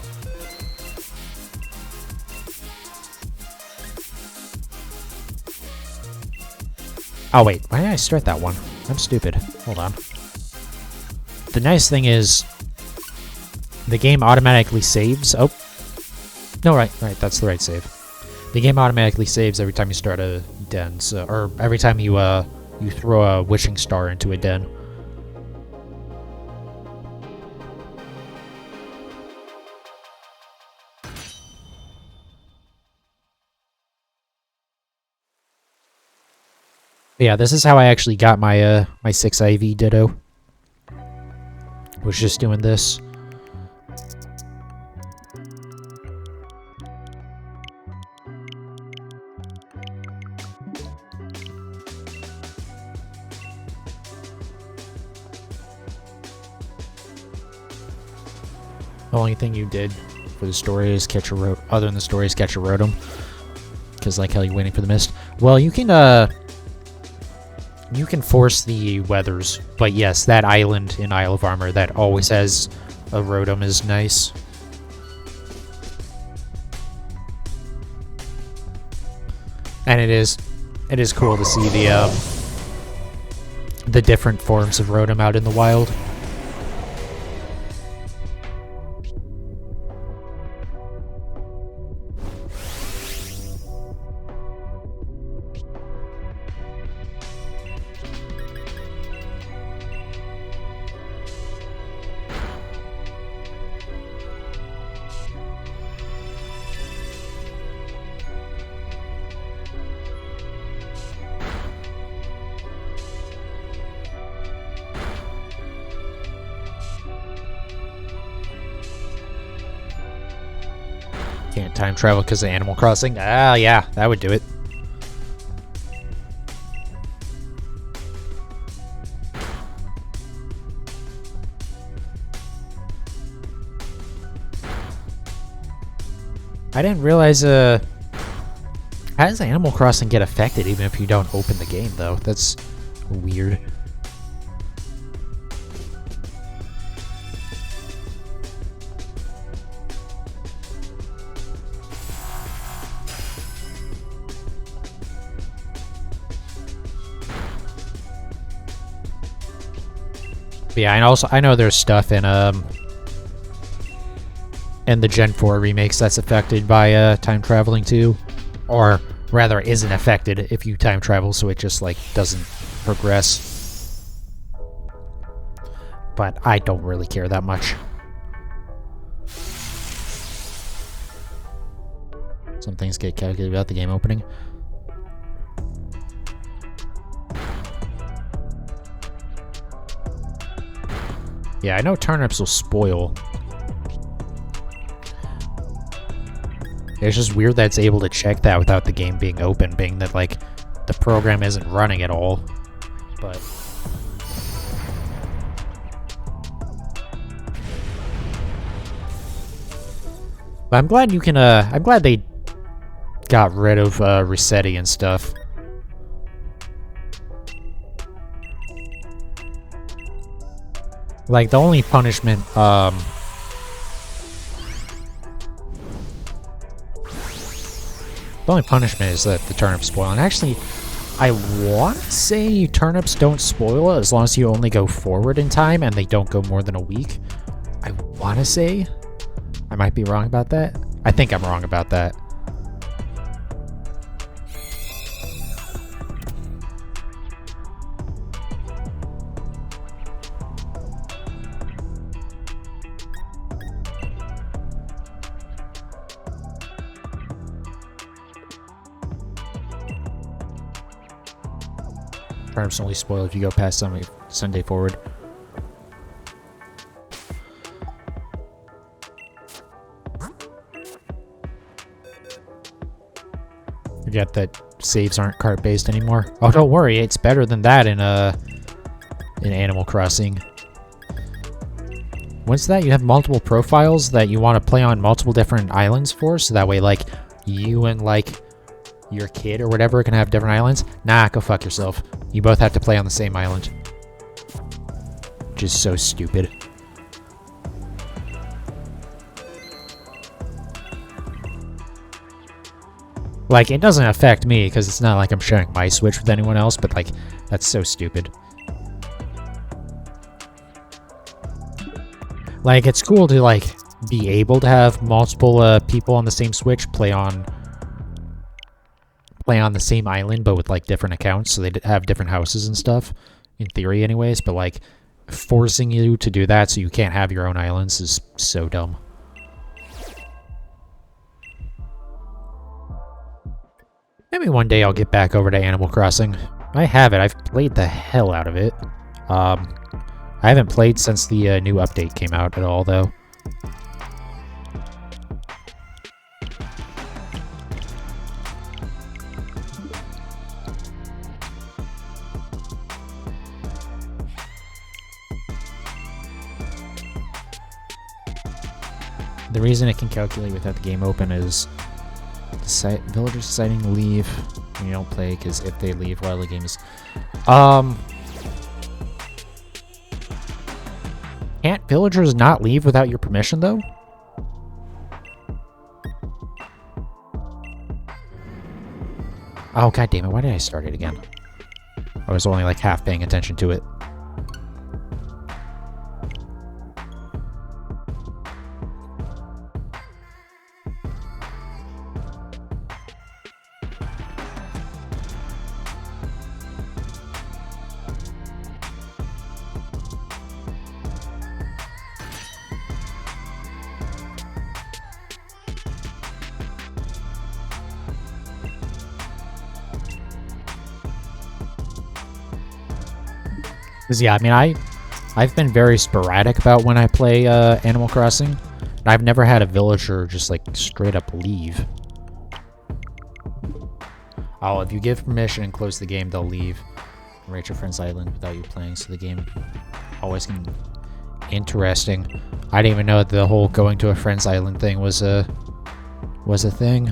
Oh wait, why did I start that one? I'm stupid. Hold on. The nice thing is the game automatically saves. Oh. No, right, that's the right save. The game automatically saves every time you start a den, so, or every time you throw a wishing star into a den. Yeah, this is how I actually got my my 6 IV Ditto. Was just doing this. The only thing you did for the story is catch a road. Other than the story is catch a rotom. Because like how you're waiting for the mist. Well, you can force the weathers, but yes, that island in Isle of Armor that always has a rotom is nice. And it is cool to see the different forms of rotom out in the wild. Can't time travel because of Animal Crossing? Ah, yeah, that would do it. I didn't realize, how does Animal Crossing get affected even if you don't open the game, though? That's weird. But yeah, and also I know there's stuff in the Gen 4 remakes that's affected by time traveling too, or rather isn't affected if you time travel, so it just like doesn't progress. But I don't really care that much. Some things get calculated without the game opening. Yeah, I know turnips will spoil. It's just weird that it's able to check that without the game being open, being that, like, the program isn't running at all. But I'm glad you can, I'm glad they got rid of, Resetti and stuff. Like, the only punishment, the only punishment is that the turnips spoil. And actually, I want to say turnips don't spoil as long as you only go forward in time and they don't go more than a week. I want to say. I might be wrong about that. I think I'm wrong about that. Turnips only spoil if you go past Sunday forward. Forget that saves aren't cart-based anymore. Oh, don't worry, it's better than that in Animal Crossing. Once that, you have multiple profiles that you want to play on multiple different islands for, so that way, like, you and, like, your kid or whatever can have different islands. Nah, go fuck yourself. You both have to play on the same island. Which is so stupid. Like, it doesn't affect me, because it's not like I'm sharing my Switch with anyone else, but, like, that's so stupid. Like, it's cool to, like, be able to have multiple people on the same Switch play on the same island, but with, like, different accounts, so they have different houses and stuff, in theory anyways, but, like, forcing you to do that so you can't have your own islands is so dumb. Maybe one day I'll get back over to Animal Crossing. I have it. I've played the hell out of it. I haven't played since the new update came out at all, though. The reason it can calculate without the game open is villagers deciding to leave when you don't play, because if they leave while the game is... Can't villagers not leave without your permission, though? Oh, god damn it, why did I start it again? I was only, like, half paying attention to it. Because, yeah, I mean, I've been very sporadic about when I play Animal Crossing. I've never had a villager just, like, straight up leave. Oh, if you give permission and close the game, they'll leave and rate your friend's island without you playing, so the game always can... Interesting. I didn't even know that the whole going to a friend's island thing was a thing.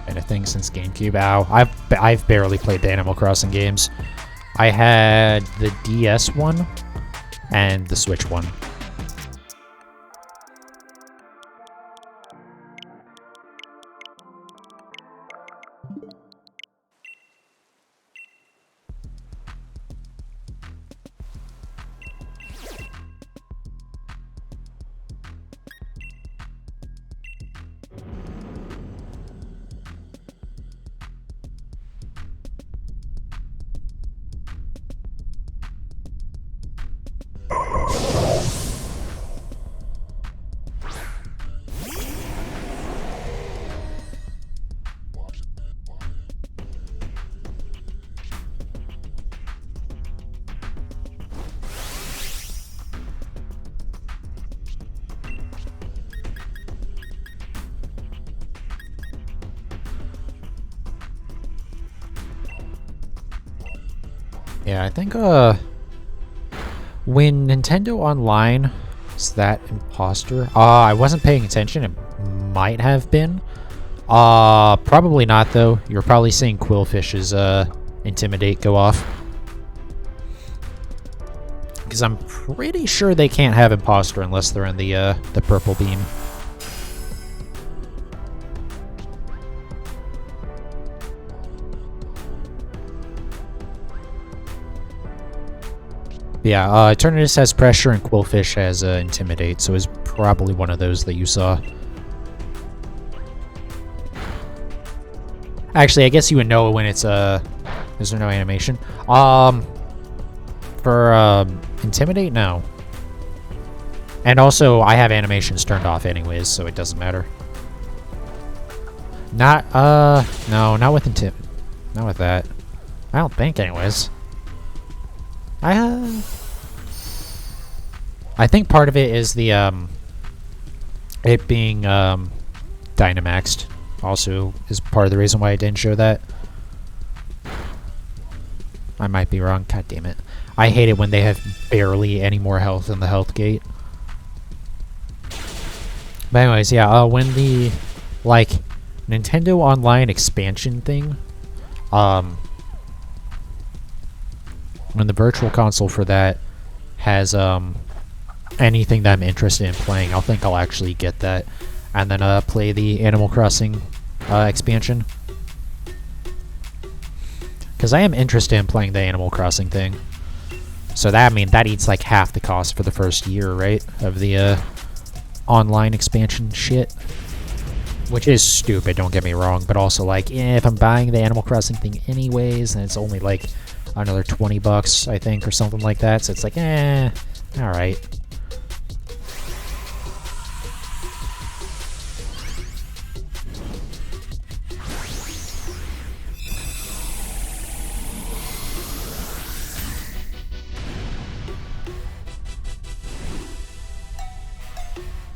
A thing since GameCube. Ow. I've barely played the Animal Crossing games. I had the DS one and the Switch one. Yeah, I think, when Nintendo Online is that imposter? I wasn't paying attention. It might have been. Probably not, though. You're probably seeing Quillfish's, Intimidate go off. Because I'm pretty sure they can't have imposter unless they're in the purple beam. Yeah, Eternatus has Pressure and Quillfish has Intimidate, so it's probably one of those that you saw. Actually, I guess you would know when it's, is there no animation? For, Intimidate? No. And also, I have animations turned off anyways, so it doesn't matter. Not, no, not with not with that. I don't think, anyways. I think part of it is the, it being, Dynamaxed also is part of the reason why I didn't show that. I might be wrong. God damn it. I hate it when they have barely any more health in the health gate. But anyways, yeah, when the, like, Nintendo Online expansion thing, when the virtual console for that has, anything that I'm interested in playing, I think I'll actually get that, and then, play the Animal Crossing, expansion. Because I am interested in playing the Animal Crossing thing. So that, I mean, that eats like half the cost for the first year, right? Of the, online expansion shit. Which is stupid, don't get me wrong, but also like, if I'm buying the Animal Crossing thing anyways, and it's only like another 20 bucks, I think, or something like that, so it's like, alright.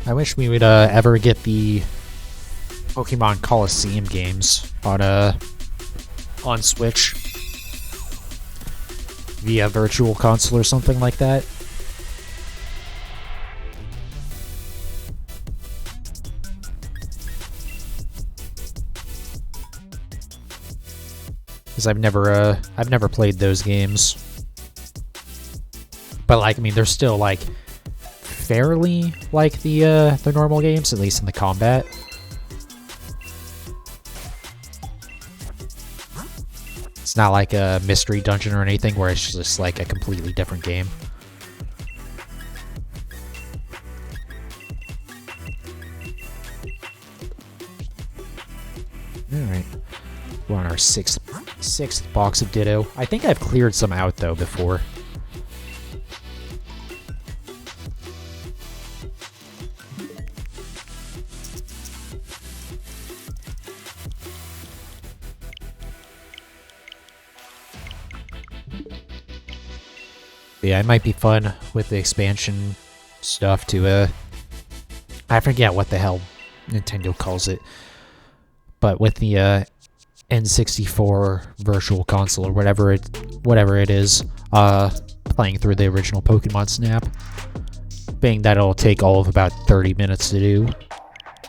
I wish we would ever get the Pokemon Coliseum games on Switch via Virtual Console or something like that. Because I've never played those games. But like, I mean, they're still like fairly like the normal games, at least in the combat. It's not like a mystery dungeon or anything where it's just like a completely different game. Alright. We're on our sixth box of Ditto. I think I've cleared some out though before. Yeah, it might be fun with the expansion stuff to, I forget what the hell Nintendo calls it, but with the N64 Virtual Console or whatever it is, playing through the original Pokemon Snap, being that it'll take all of about 30 minutes to do,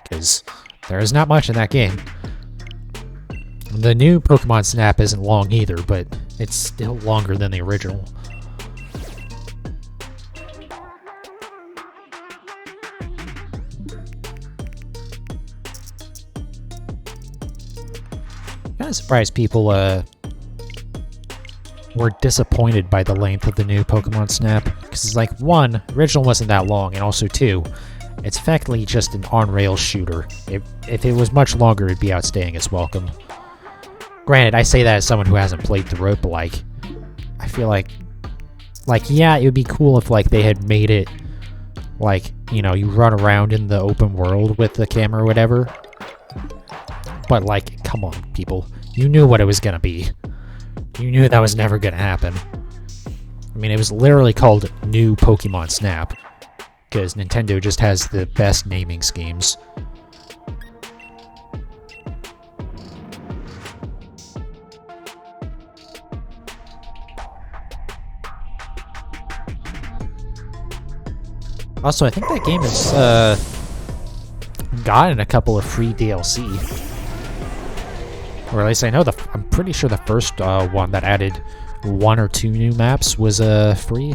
because there is not much in that game. The new Pokemon Snap isn't long either, but it's still longer than the original. Kind of surprised people were disappointed by the length of the new Pokemon Snap, because it's like, one, original wasn't that long, and also two, it's effectively just an on-rails shooter. If it was much longer, it'd be outstaying its welcome. Granted, I say that as someone who hasn't played through it, but like, I feel like, yeah, it would be cool if like they had made it like, you know, you run around in the open world with the camera or whatever. But like, come on, people. You knew what it was gonna be. You knew that was never gonna happen. I mean, it was literally called New Pokemon Snap, because Nintendo just has the best naming schemes. Also, I think that game has gotten a couple of free DLC. Or at least I know I'm pretty sure the first one that added 1 or 2 new maps was free.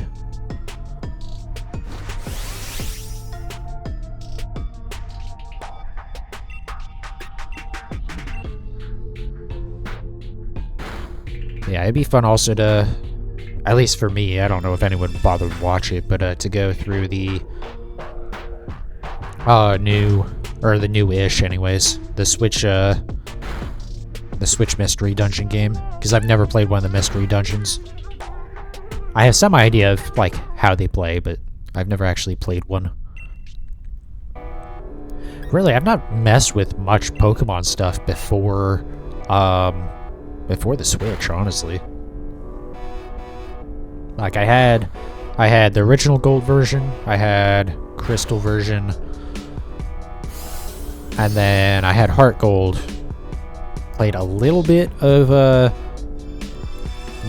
Yeah, it'd be fun also to, at least for me, I don't know if anyone would bother to watch it, but to go through the new-ish anyways, the Switch Mystery Dungeon game, because I've never played one of the Mystery Dungeons. I have some idea of, like, how they play, but I've never actually played one. Really, I've not messed with much Pokemon stuff before the Switch, honestly. Like, I had the original Gold version, I had Crystal version, and then I had Heart Gold. Played a little bit of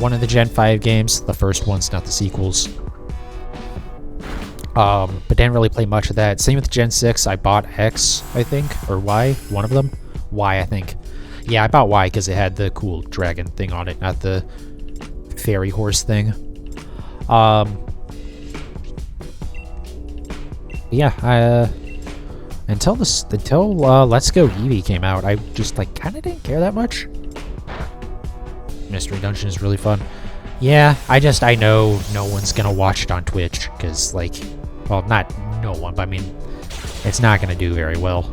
one of the Gen 5 games, the first ones, not the sequels. But didn't really play much of that. Same with Gen 6. I bought X, I think, or Y, one of them. Y, I think. Yeah, I bought Y because it had the cool dragon thing on it, not the fairy horse thing. Yeah, until Let's Go Eevee came out, I just like kind of didn't care that much. Mystery Dungeon is really fun. Yeah, I know no one's gonna watch it on Twitch because, like, well, not no one, but I mean, it's not gonna do very well.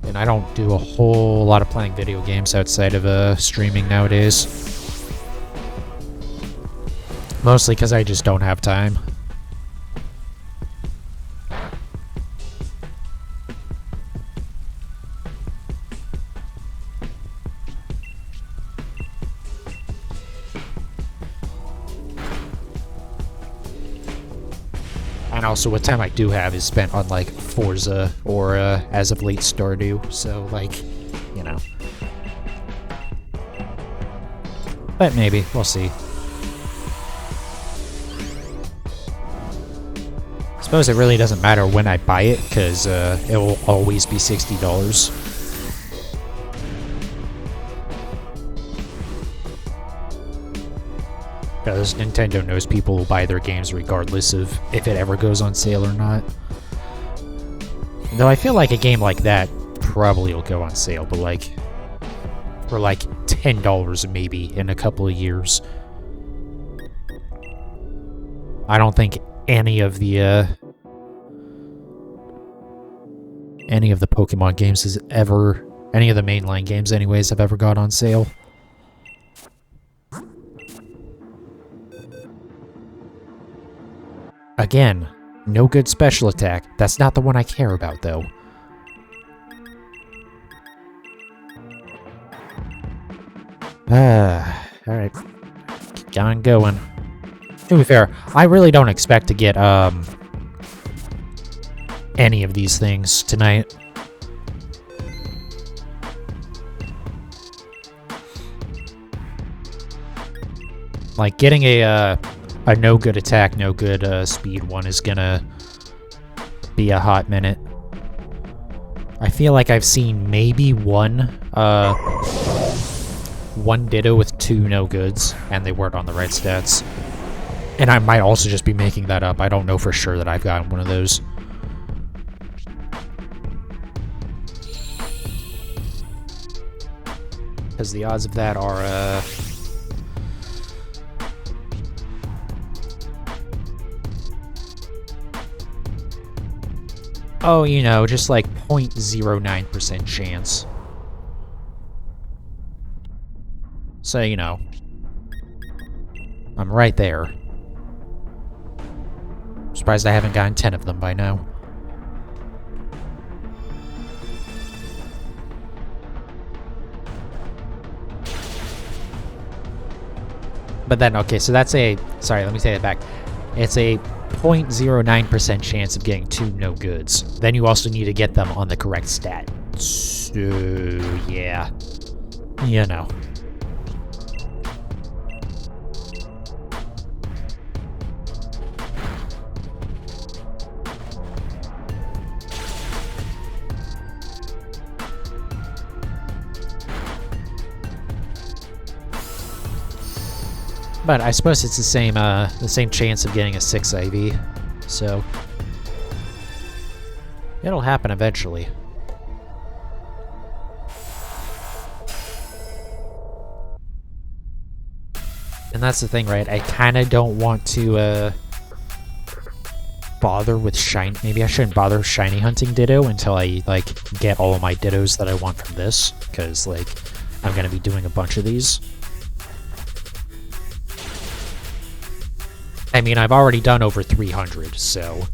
And I don't do a whole lot of playing video games outside of streaming nowadays. Mostly because I just don't have time. And also, what time I do have is spent on, like, Forza or, as of late, Stardew. So, like, you know. But maybe. We'll see. I suppose it really doesn't matter when I buy it, because it will always be $60. Because Nintendo knows people will buy their games regardless of if it ever goes on sale or not. Though I feel like a game like that probably will go on sale, but like for like $10 maybe in a couple of years. I don't think any of the Pokemon games has ever, any of the mainline games anyways, have ever gone on sale. Again, no good special attack. That's not the one I care about, though. Alright. Keep on going. To be fair, I really don't expect to get, any of these things tonight. Like, getting a no good attack, no good speed one is gonna be a hot minute. I feel like I've seen maybe one Ditto with 2 no goods, and they weren't on the right stats. And I might also just be making that up. I don't know for sure that I've gotten one of those. Because the odds of that are, oh, you know, just like 0.09% chance. So, you know, I'm right there. I'm surprised I haven't gotten 10 of them by now. But then, okay, so that's a, sorry, let me say it back. It's a 0.09% chance of getting 2 no goods. Then you also need to get them on the correct stat. So, yeah. You know. But I suppose it's the same chance of getting a 6 IV, so it'll happen eventually. And that's the thing, right? I kind of don't want to bother with shiny. Maybe I shouldn't bother with shiny hunting Ditto until I like get all of my Dittos that I want from this, because like I'm gonna be doing a bunch of these. I mean, I've already done over 300, so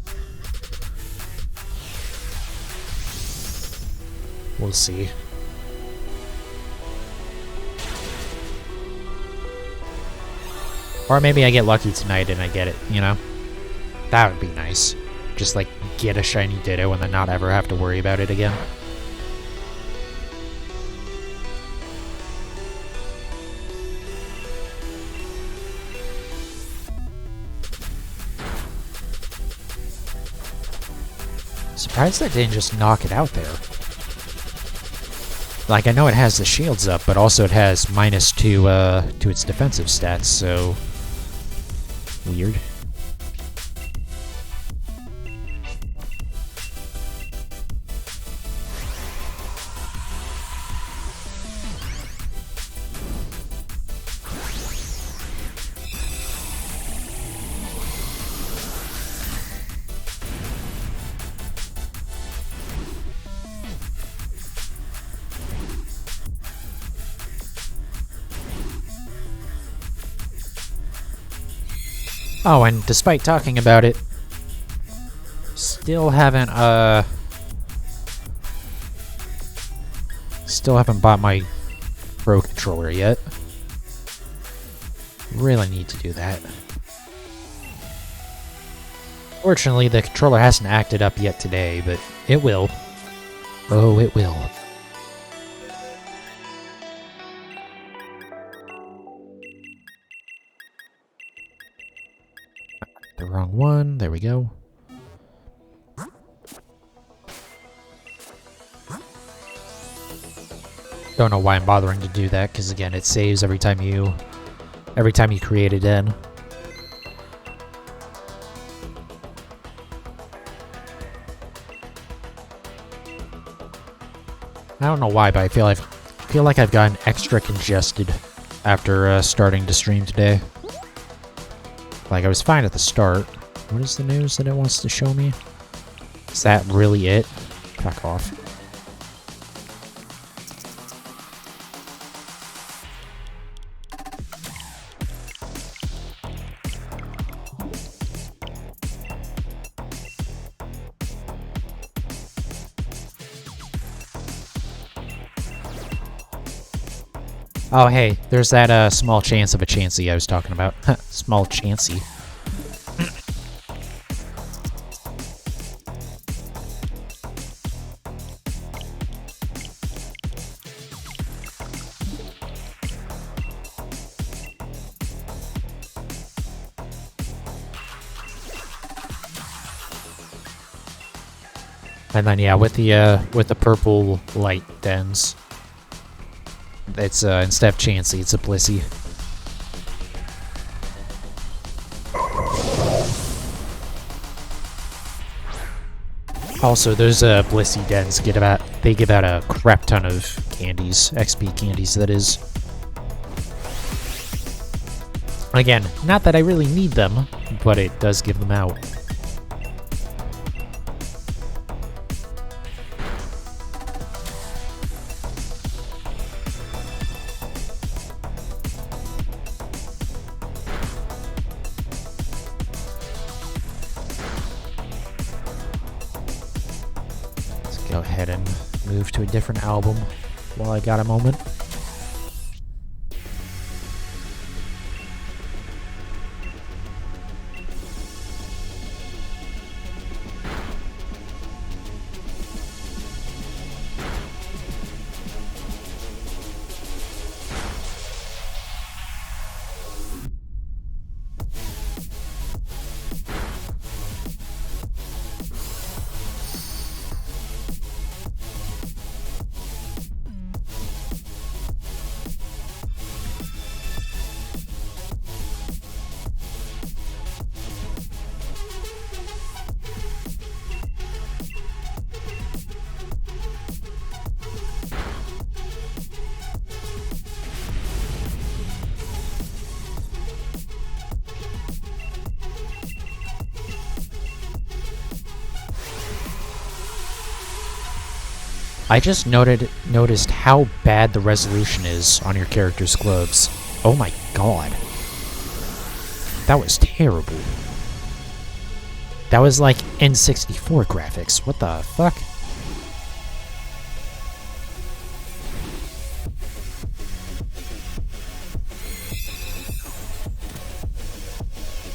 we'll see. Or maybe I get lucky tonight and I get it, you know? That would be nice. Just, like, get a shiny Ditto and then not ever have to worry about it again. Surprised that didn't just knock it out there. Like, I know it has the shields up, but also it has -2 to its defensive stats, so... Weird. Oh, and despite talking about it, still haven't bought my Pro controller yet. Really need to do that. Fortunately, the controller hasn't acted up yet today, but it will. Oh, it will. The wrong one. There we go. Don't know why I'm bothering to do that, because again, it saves every time you create a den. I don't know why, but I feel like I've gotten extra congested after starting to stream today. Like, I was fine at the start. What is the news that it wants to show me? Is that really it? Fuck off. Oh, hey, there's that small chance of a chansey I was talking about. Small chansey. And then yeah, with the purple light dens, it's instead of Chansey, it's a Blissey. Also, those Blissey dens give out a crap ton of candies, XP candies that is. Again, not that I really need them, but it does give them out. Go ahead and move to a different album while I got a moment. I just noticed how bad the resolution is on your character's gloves. Oh my god. That was terrible. That was like N64 graphics. What the fuck?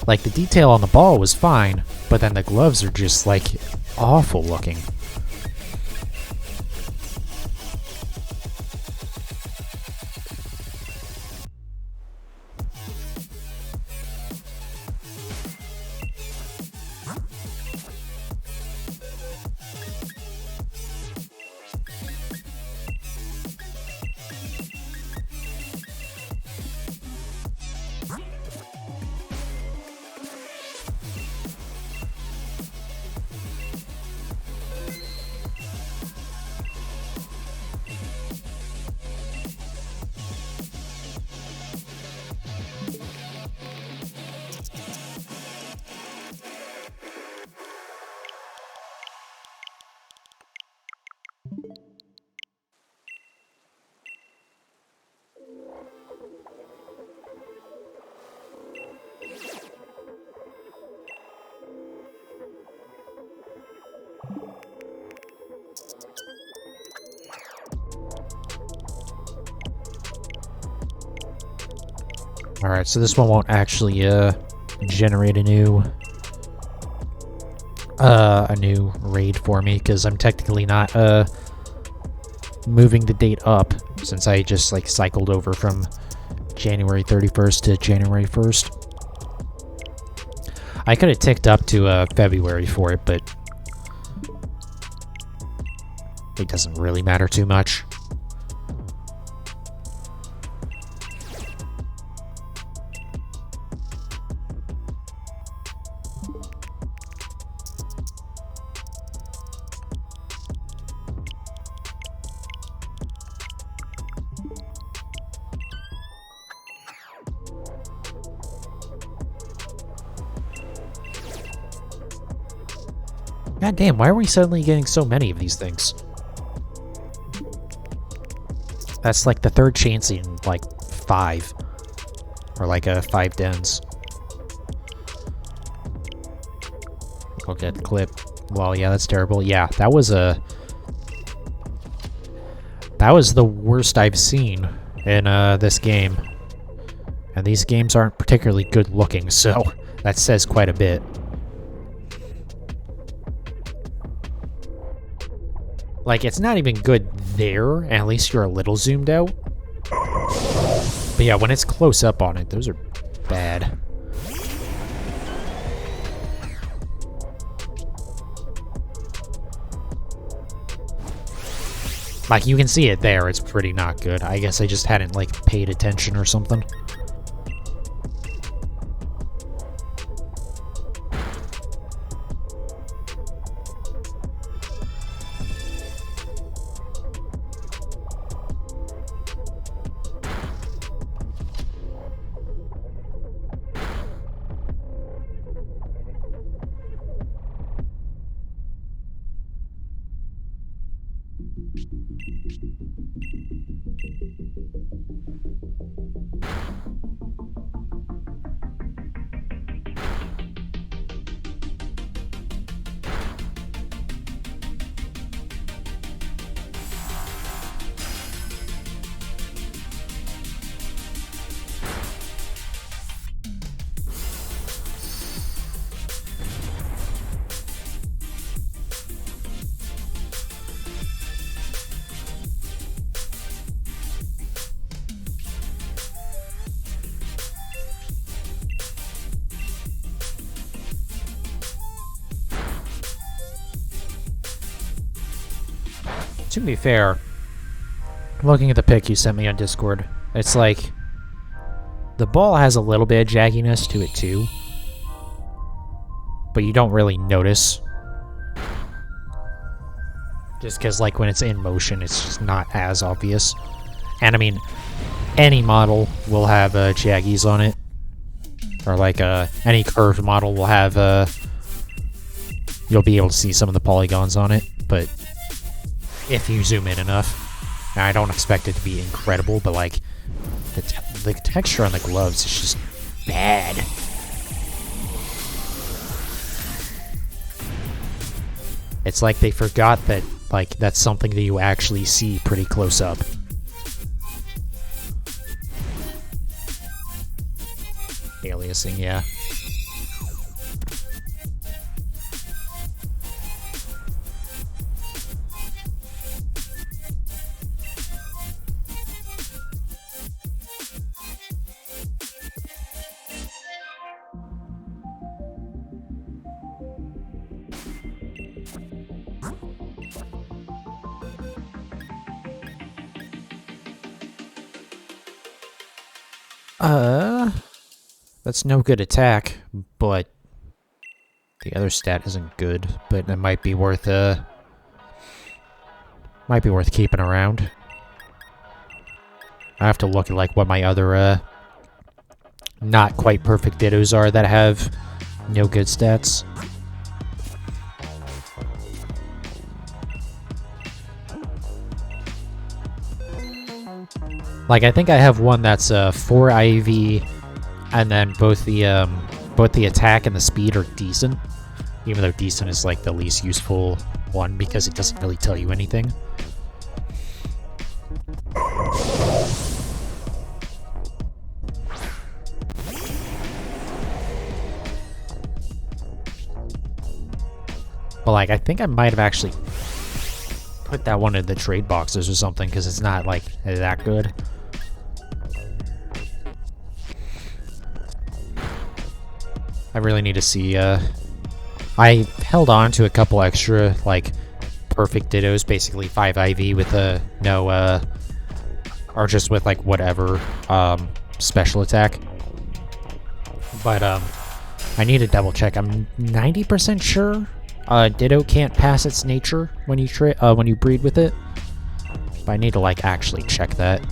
Like, the detail on the ball was fine, but then the gloves are just, like, awful looking. Alright, so this one won't actually generate a new raid for me, because I'm technically not moving the date up, since I just like cycled over from January 31st to January 1st. I could have ticked up to February for it, but it doesn't really matter too much. God damn, why are we suddenly getting so many of these things? That's like the third chance in like 5. Or like 5 dens. Look at the clip. Well, yeah, that's terrible. Yeah, that was the worst I've seen in this game. And these games aren't particularly good looking, so that says quite a bit. Like, it's not even good there, and at least you're a little zoomed out. But yeah, when it's close up on it, those are bad. Like, you can see it there, it's pretty not good. I guess I just hadn't, like, paid attention or something. To be fair, looking at the pic you sent me on Discord, it's like the ball has a little bit of jagginess to it too, but you don't really notice. Just because, like, when it's in motion, it's just not as obvious. And I mean, any model will have jaggies on it, or like any curved model will have you'll be able to see some of the polygons on it, but if you zoom in enough. Now, I don't expect it to be incredible, but like the texture on the gloves is just bad. It's like they forgot that, like, that's something that you actually see pretty close up. Aliasing, yeah. That's no good attack, but the other stat isn't good, but it might be worth keeping around. I have to look at like what my other not quite perfect Dittos are that have no good stats. Like, I think I have one that's 4 IEV, and then both the attack and the speed are decent, even though decent is like the least useful one because it doesn't really tell you anything. But like, I think I might have actually put that one in the trade boxes or something, because it's not like that good. I really need to see, I held on to a couple extra, like, perfect Dittos, basically 5 IV with no, or just with, like, whatever, special attack. But, I need to double check. I'm 90% sure, Ditto can't pass its nature when you breed with it. But I need to, like, actually check that.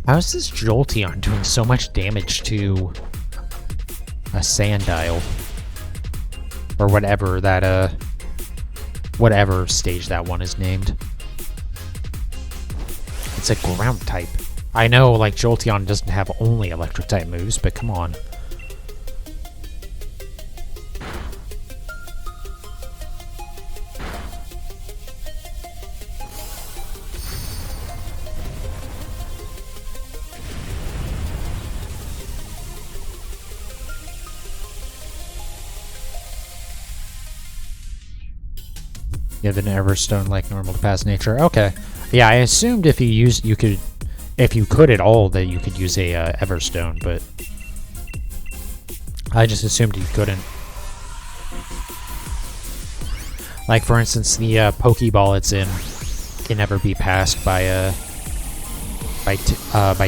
How is this Jolteon doing so much damage to a Sandile? Or whatever that, whatever stage that one is named. It's a ground type. I know, like, Jolteon doesn't have only electric type moves, but come on. You have an Everstone like normal to pass nature. Okay. Yeah, I assumed if you could at all, that you could use a Everstone, but I just assumed you couldn't. Like, for instance, the Pokeball it's in can never be passed by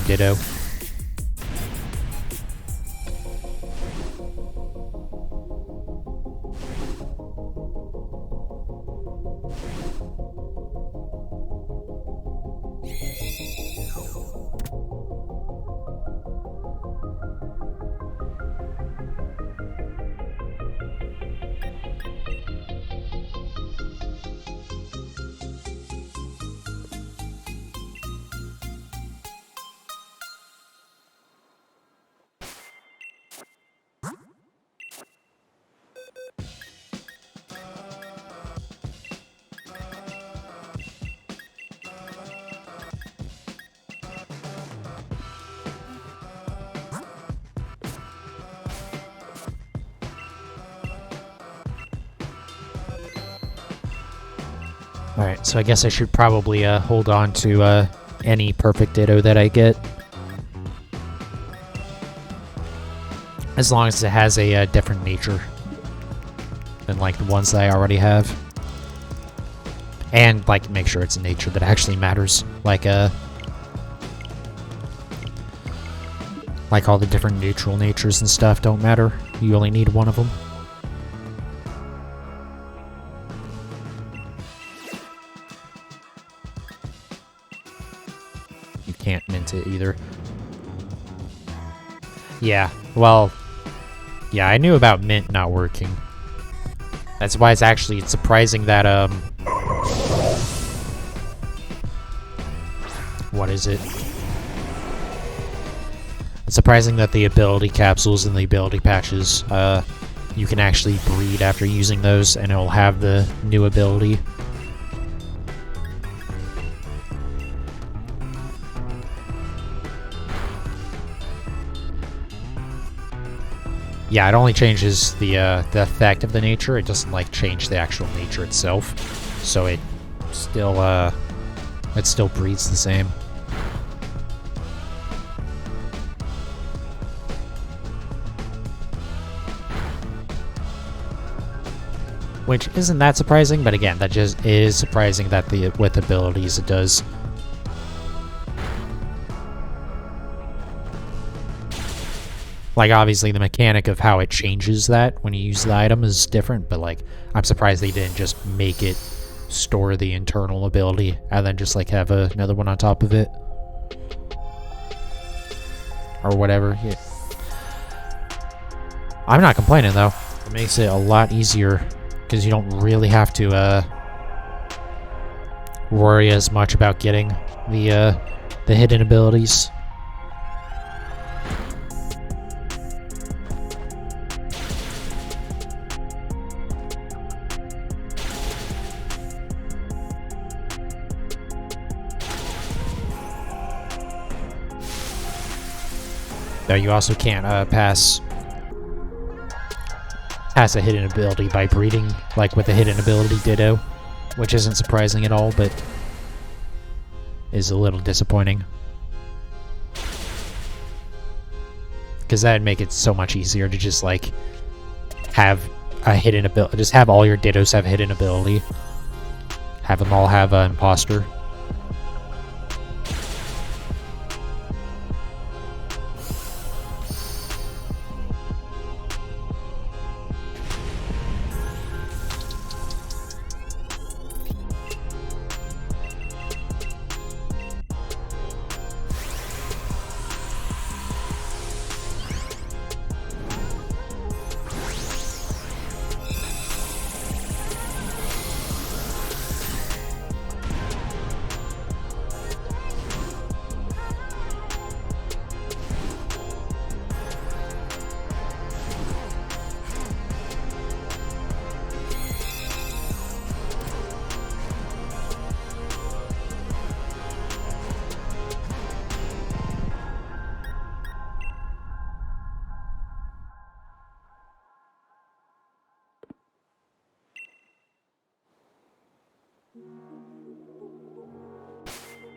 Ditto. Alright, so I guess I should probably hold on to any perfect Ditto that I get. As long as it has a different nature than, like, the ones that I already have. And, like, make sure it's a nature that actually matters. Like all the different neutral natures and stuff don't matter. You only need one of them. Can't mint it either. Yeah, well, yeah, I knew about mint not working. That's why it's surprising that, what is it? It's surprising that the ability capsules and the ability patches, you can actually breed after using those and it'll have the new ability. Yeah, it only changes the effect of the nature. It doesn't like change the actual nature itself. So it still breeds the same. Which isn't that surprising, but again, that just is surprising that with abilities it does. Like, obviously, the mechanic of how it changes that when you use the item is different, but, like, I'm surprised they didn't just make it store the internal ability and then just, like, have another one on top of it. Or whatever. Yeah. I'm not complaining, though. It makes it a lot easier, because you don't really have to, worry as much about getting the hidden abilities. Though you also can't pass a hidden ability by breeding, like with a hidden ability Ditto, which isn't surprising at all, but is a little disappointing. Because that'd make it so much easier to just, like, have a hidden ability, just have all your Dittos have hidden ability. Have them all have an imposter.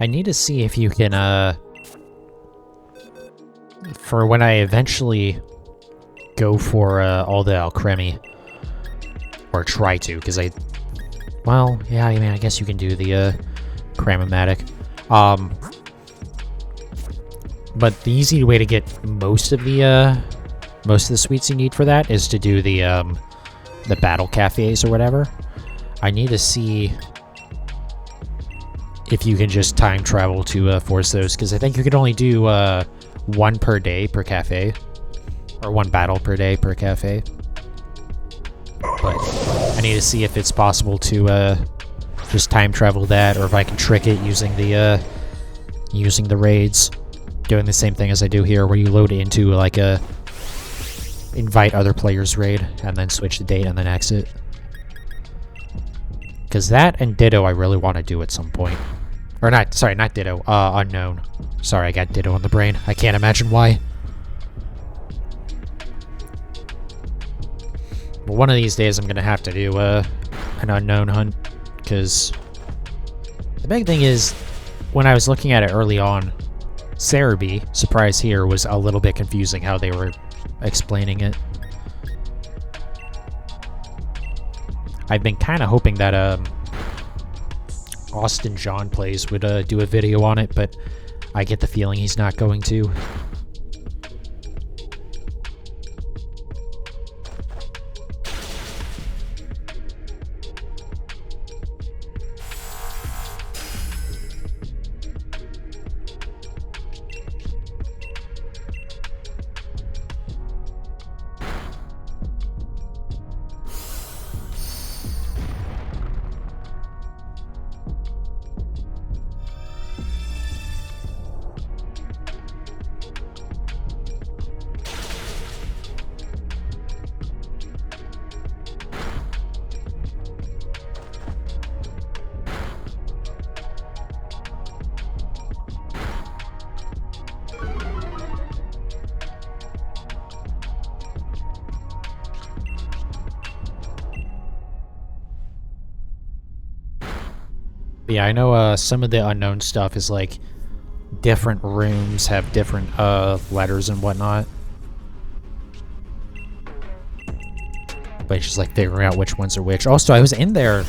I need to see if you can, for when I eventually go for, all the alchemy, or try to, because well, yeah, I mean, I guess you can do the, Cramomatic. But the easy way to get most of the sweets you need for that is to do the battle cafes or whatever. I need to see if you can just time travel to force those, because I think you could only do one per day per cafe, or one battle per day per cafe. But I need to see if it's possible to just time travel that, or if I can trick it using the raids, doing the same thing as I do here, where you load into like a invite other players raid and then switch the date and then exit. Because that and Ditto I really want to do at some point. Or not, sorry, not Ditto, Unknown. Sorry, I got Ditto on the brain. I can't imagine why. But one of these days I'm going to have to do an Unknown hunt, because the big thing is, when I was looking at it early on, Cerebi, surprise here, was a little bit confusing how they were explaining it. I've been kind of hoping that Austin John Plays would do a video on it, but I get the feeling he's not going to. Yeah, I know some of the unknown stuff is like different rooms have different letters and whatnot. But it's just like figuring out which ones are which. Also, I was in there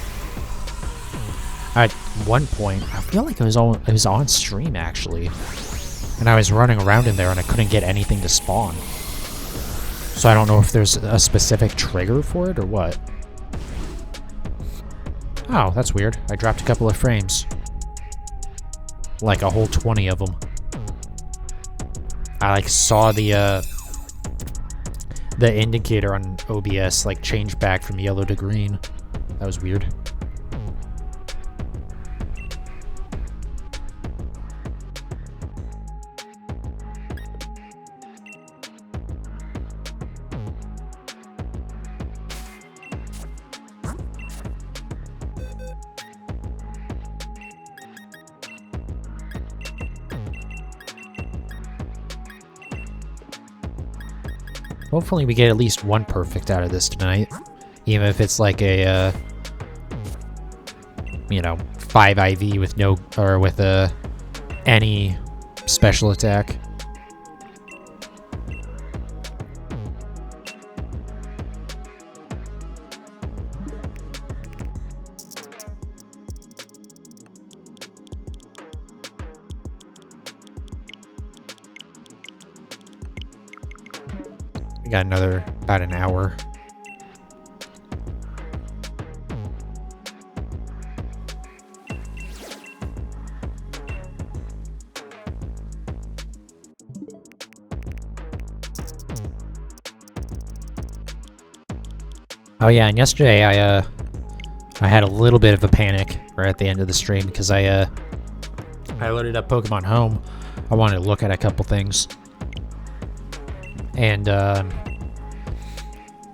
at one point. I feel like it was on stream actually. And I was running around in there and I couldn't get anything to spawn. So I don't know if there's a specific trigger for it or what. Oh, that's weird. I dropped a couple of frames. Like a whole 20 of them. I like saw the indicator on OBS like change back from yellow to green. That was weird. Hopefully we get at least one perfect out of this tonight. Even if it's like a, you know, 5 IV with no, or with any special attack. Got another about an hour. Oh yeah, and yesterday I had a little bit of a panic right at the end of the stream because I loaded up Pokemon Home. I wanted to look at a couple things. And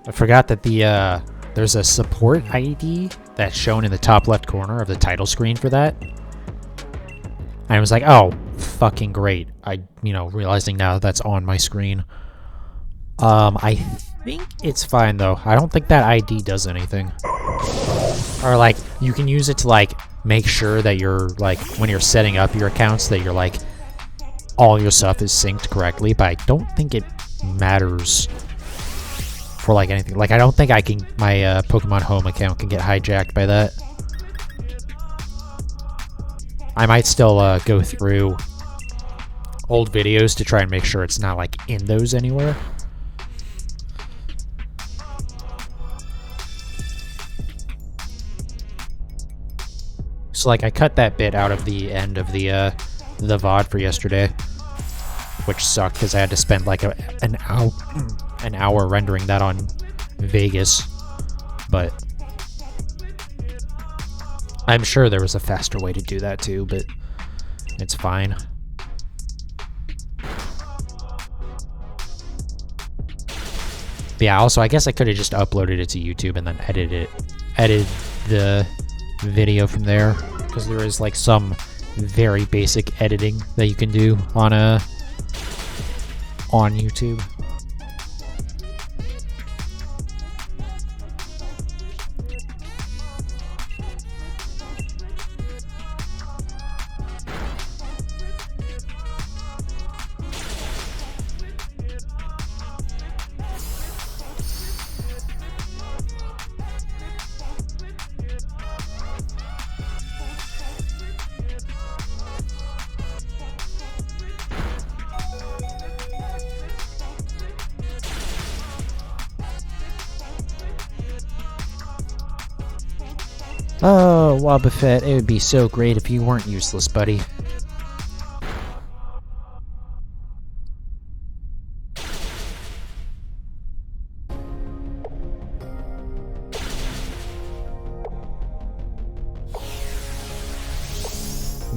I forgot that there's a support ID that's shown in the top left corner of the title screen for that. And I was like, oh, fucking great. Realizing now that's on my screen. I think it's fine though. I don't think that ID does anything. Or like, you can use it to like make sure that you're like, when you're setting up your accounts, that you're like, all your stuff is synced correctly, but I don't think it matters for like anything. Like I don't think I can, my Pokemon Home account can get hijacked by that. I might still go through old videos to try and make sure it's not like in those anywhere. So like I cut that bit out of the end of the VOD for yesterday, which sucked because I had to spend like an hour rendering that on Vegas, but I'm sure there was a faster way to do that too, but it's fine. But yeah, also I guess I could have just uploaded it to YouTube and then edited the video from there, because there is like some very basic editing that you can do on YouTube. Oh, Wobbuffet, it would be so great if you weren't useless, buddy. I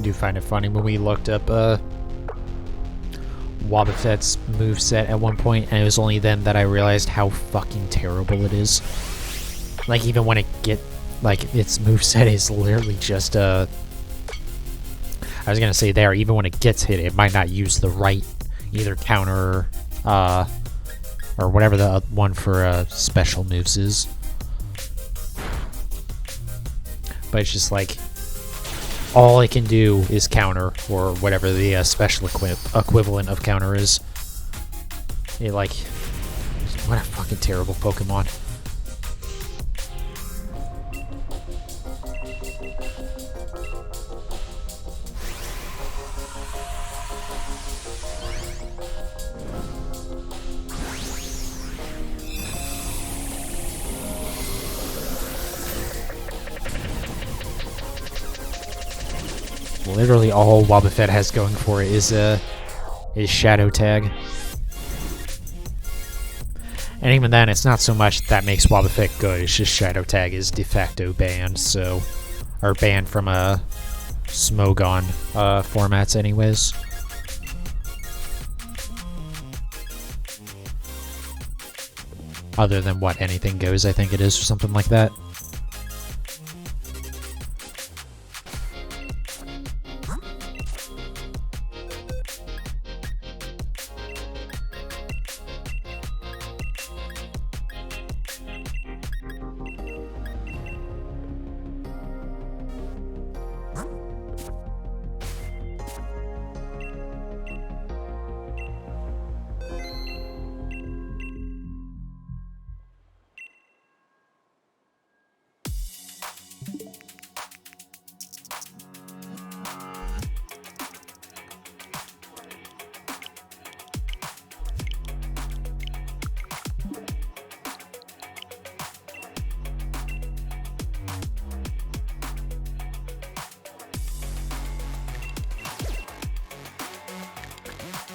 do find it funny when we looked up Wobbuffet's moveset at one point, and it was only then that I realized how fucking terrible it is. Like, even when its moveset is literally just I was gonna say there, even when it gets hit, it might not use the right either counter or whatever the one for special moves is. But it's just like all it can do is counter, or whatever the special equivalent of counter is. It, like, what a fucking terrible Pokemon. Literally all Wobbuffet has going for it is Shadow Tag. And even then, it's not so much that makes Wobbuffet good, it's just Shadow Tag is de facto banned, so... Or banned from Smogon formats anyways. Other than what anything goes, I think it is, or something like that.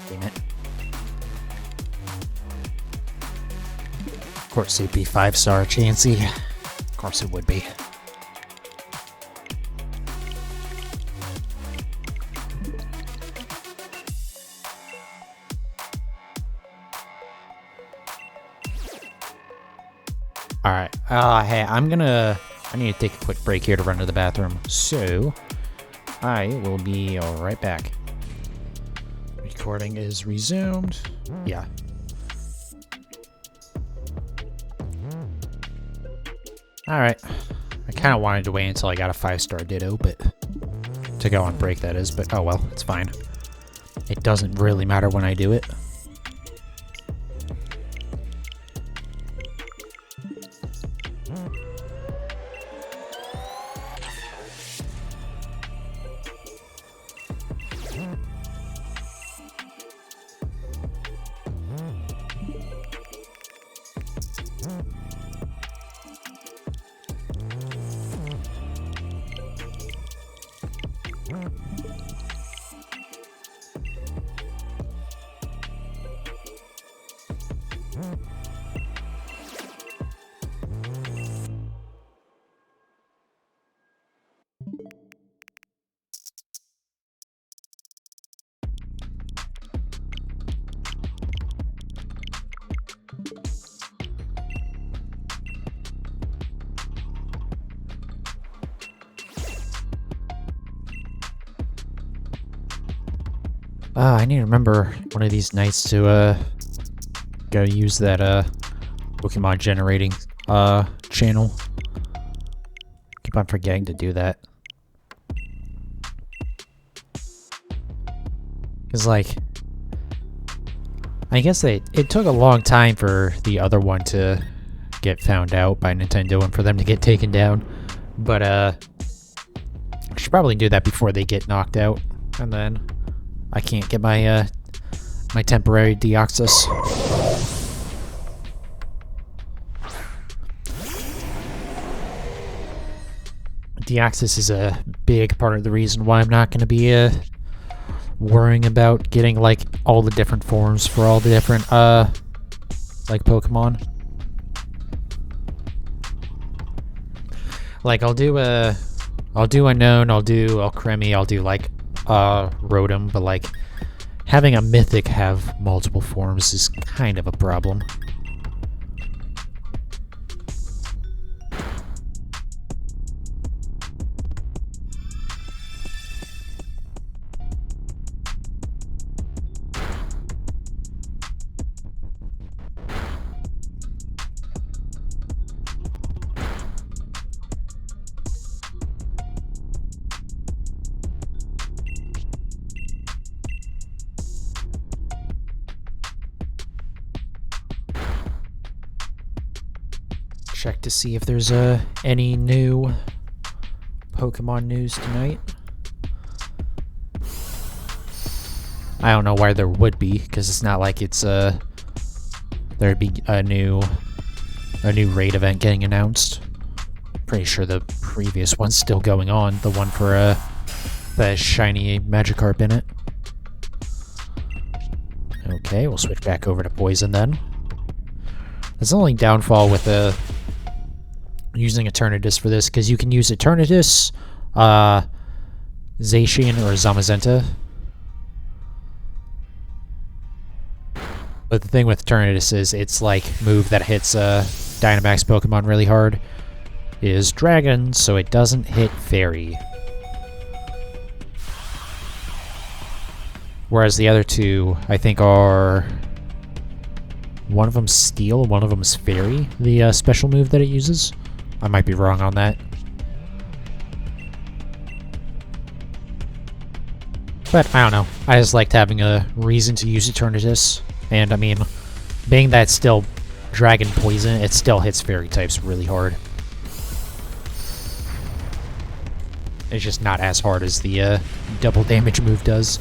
Damn it. Of course it'd be 5-star Chansey. Of course it would be. Alright, hey, I need to take a quick break here to run to the bathroom, so I will be right back. Recording is resumed. Yeah. Alright. I kind of wanted to wait until I got a 5-star Ditto, but to go on break, that is, but oh well, it's fine. It doesn't really matter when I do it. I need to remember one of these nights to go use that Pokemon generating channel. Keep on forgetting to do that. Cause like, I guess it took a long time for the other one to get found out by Nintendo and for them to get taken down. But I should probably do that before they get knocked out, and then I can't get my my temporary Deoxys. Deoxys is a big part of the reason why I'm not going to be worrying about getting like all the different forms for all the different like Pokemon. Like I'll do Unknown, I'll do Alcremie, I'll do like Rotom, but like having a Mythic have multiple forms is kind of a problem. check to see if there's any new Pokemon news tonight. I don't know why there would be, because it's not like it's there'd be a new raid event getting announced. Pretty sure the previous one's still going on, the one for the shiny Magikarp in it. Okay, we'll switch back over to Poison then. That's the only downfall with using Eternatus for this, because you can use Eternatus, Zacian, or Zamazenta. But the thing with Eternatus is its like move that hits Dynamax Pokemon really hard is Dragon, so it doesn't hit Fairy. Whereas the other two, I think, are... one of them's Steel, one of them's Fairy, the special move that it uses. I might be wrong on that. But, I don't know. I just liked having a reason to use Eternatus. And, I mean, being that it's still Dragon Poison, it still hits Fairy types really hard. It's just not as hard as the double damage move does.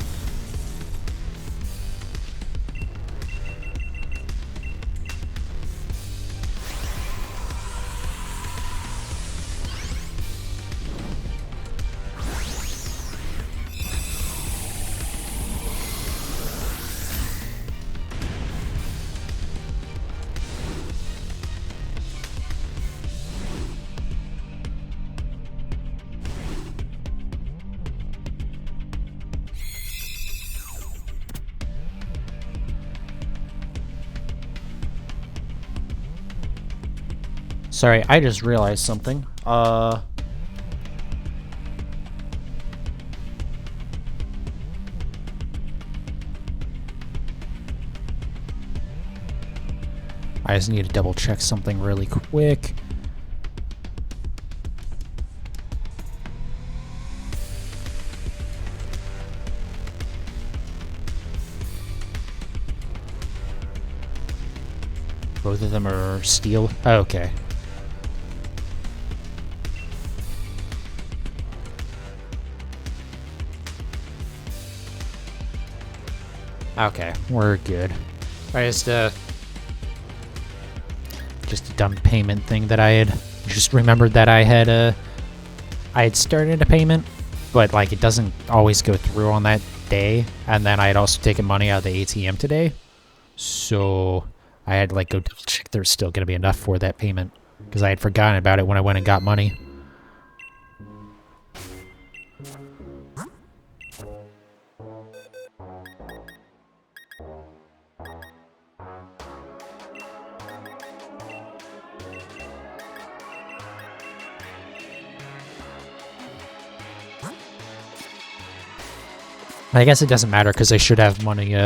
Sorry, I just realized something. I just need to double check something really quick. Both of them are Steel? Oh, okay. Okay, we're good. I just a dumb payment thing that I had just remembered that I had started a payment, but like it doesn't always go through on that day, and then I had also taken money out of the ATM today, so I had to like go double check there's still gonna be enough for that payment, because I had forgotten about it when I went and got money. I guess it doesn't matter because I should have money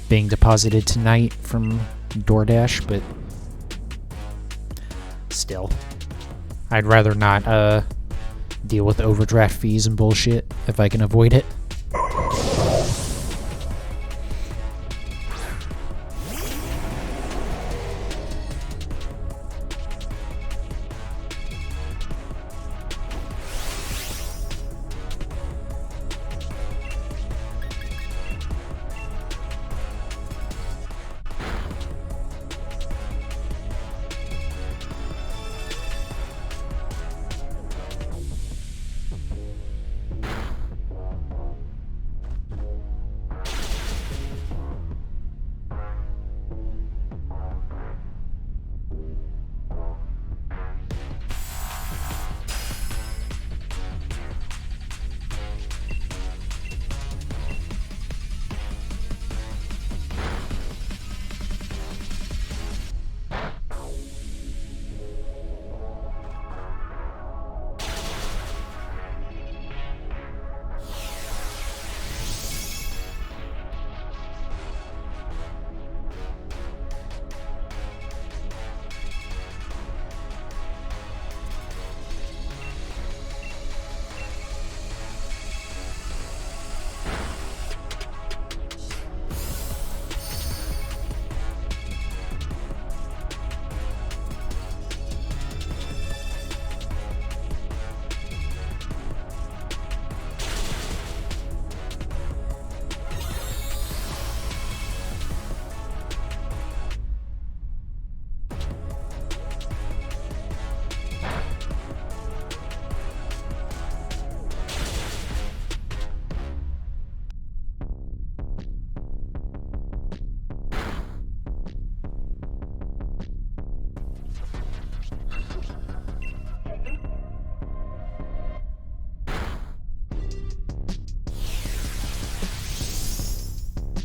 being deposited tonight from DoorDash, but still. I'd rather not deal with overdraft fees and bullshit if I can avoid it.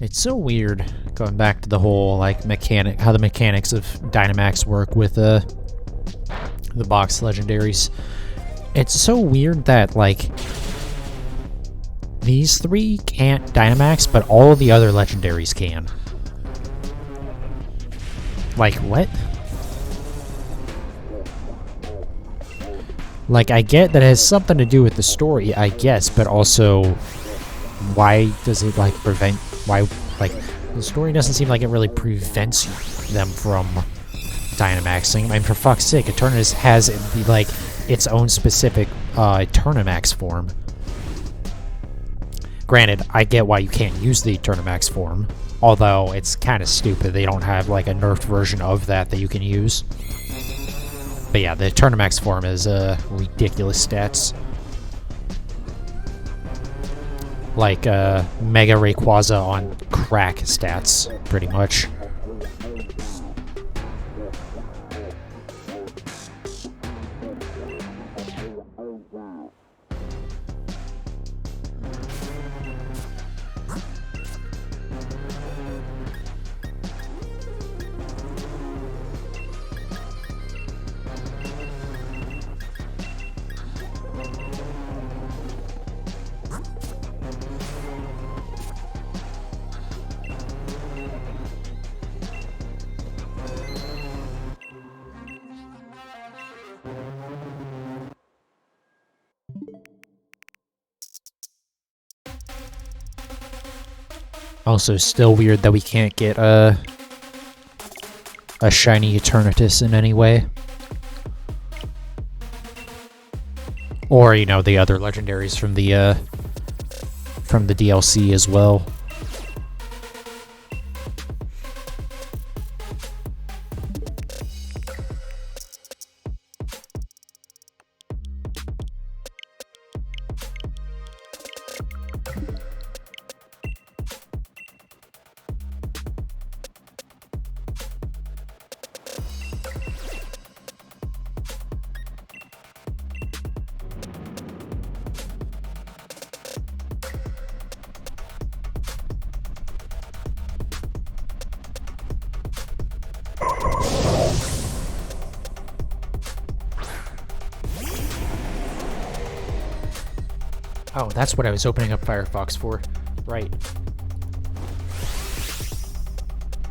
It's so weird going back to the whole like how the mechanics of Dynamax work with the box legendaries. It's so weird that like these three can't Dynamax, but all the other legendaries can. Like what? Like I get that it has something to do with the story, I guess, but also why does it like prevent? Why, like, the story doesn't seem like it really prevents them from Dynamaxing. I mean, for fuck's sake, Eternatus has, like, its own specific, Eternamax form. Granted, I get why you can't use the Eternamax form, although it's kind of stupid they don't have, like, a nerfed version of that you can use. But yeah, the Eternamax form is, ridiculous stats. Like, Mega Rayquaza on crack stats, pretty much. Also, still weird that we can't get a shiny Eternatus in any way. Or, you know, the other legendaries from the DLC as well. Oh, that's what I was opening up Firefox for. Right.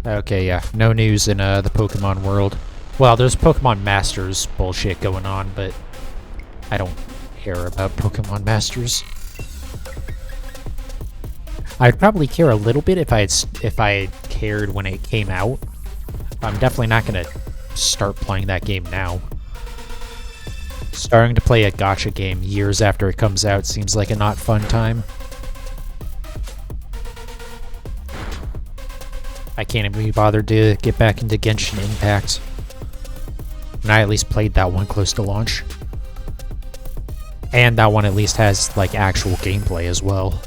Okay, yeah. No news in the Pokemon world. Well, there's Pokemon Masters bullshit going on, but I don't care about Pokemon Masters. I'd probably care a little bit if I had cared when it came out. I'm definitely not gonna start playing that game now. Starting to play a gacha game years after it comes out seems like a not fun time. I can't even be bothered to get back into Genshin Impact. And I at least played that one close to launch. And that one at least has, like, actual gameplay as well.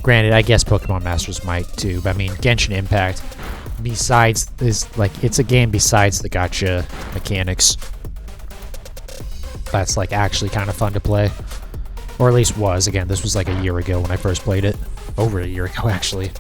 Granted, I guess Pokemon Masters might too, but I mean, Genshin Impact, besides this, like, it's a game besides the gacha mechanics. That's, like, actually kind of fun to play. Or at least was. Again, this was like a year ago when I first played it. Over a year ago, actually.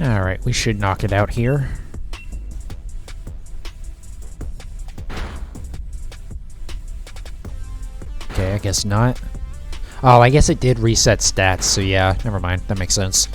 Alright, we should knock it out here. Okay, I guess not. Oh, I guess it did reset stats, so yeah, never mind. That makes sense.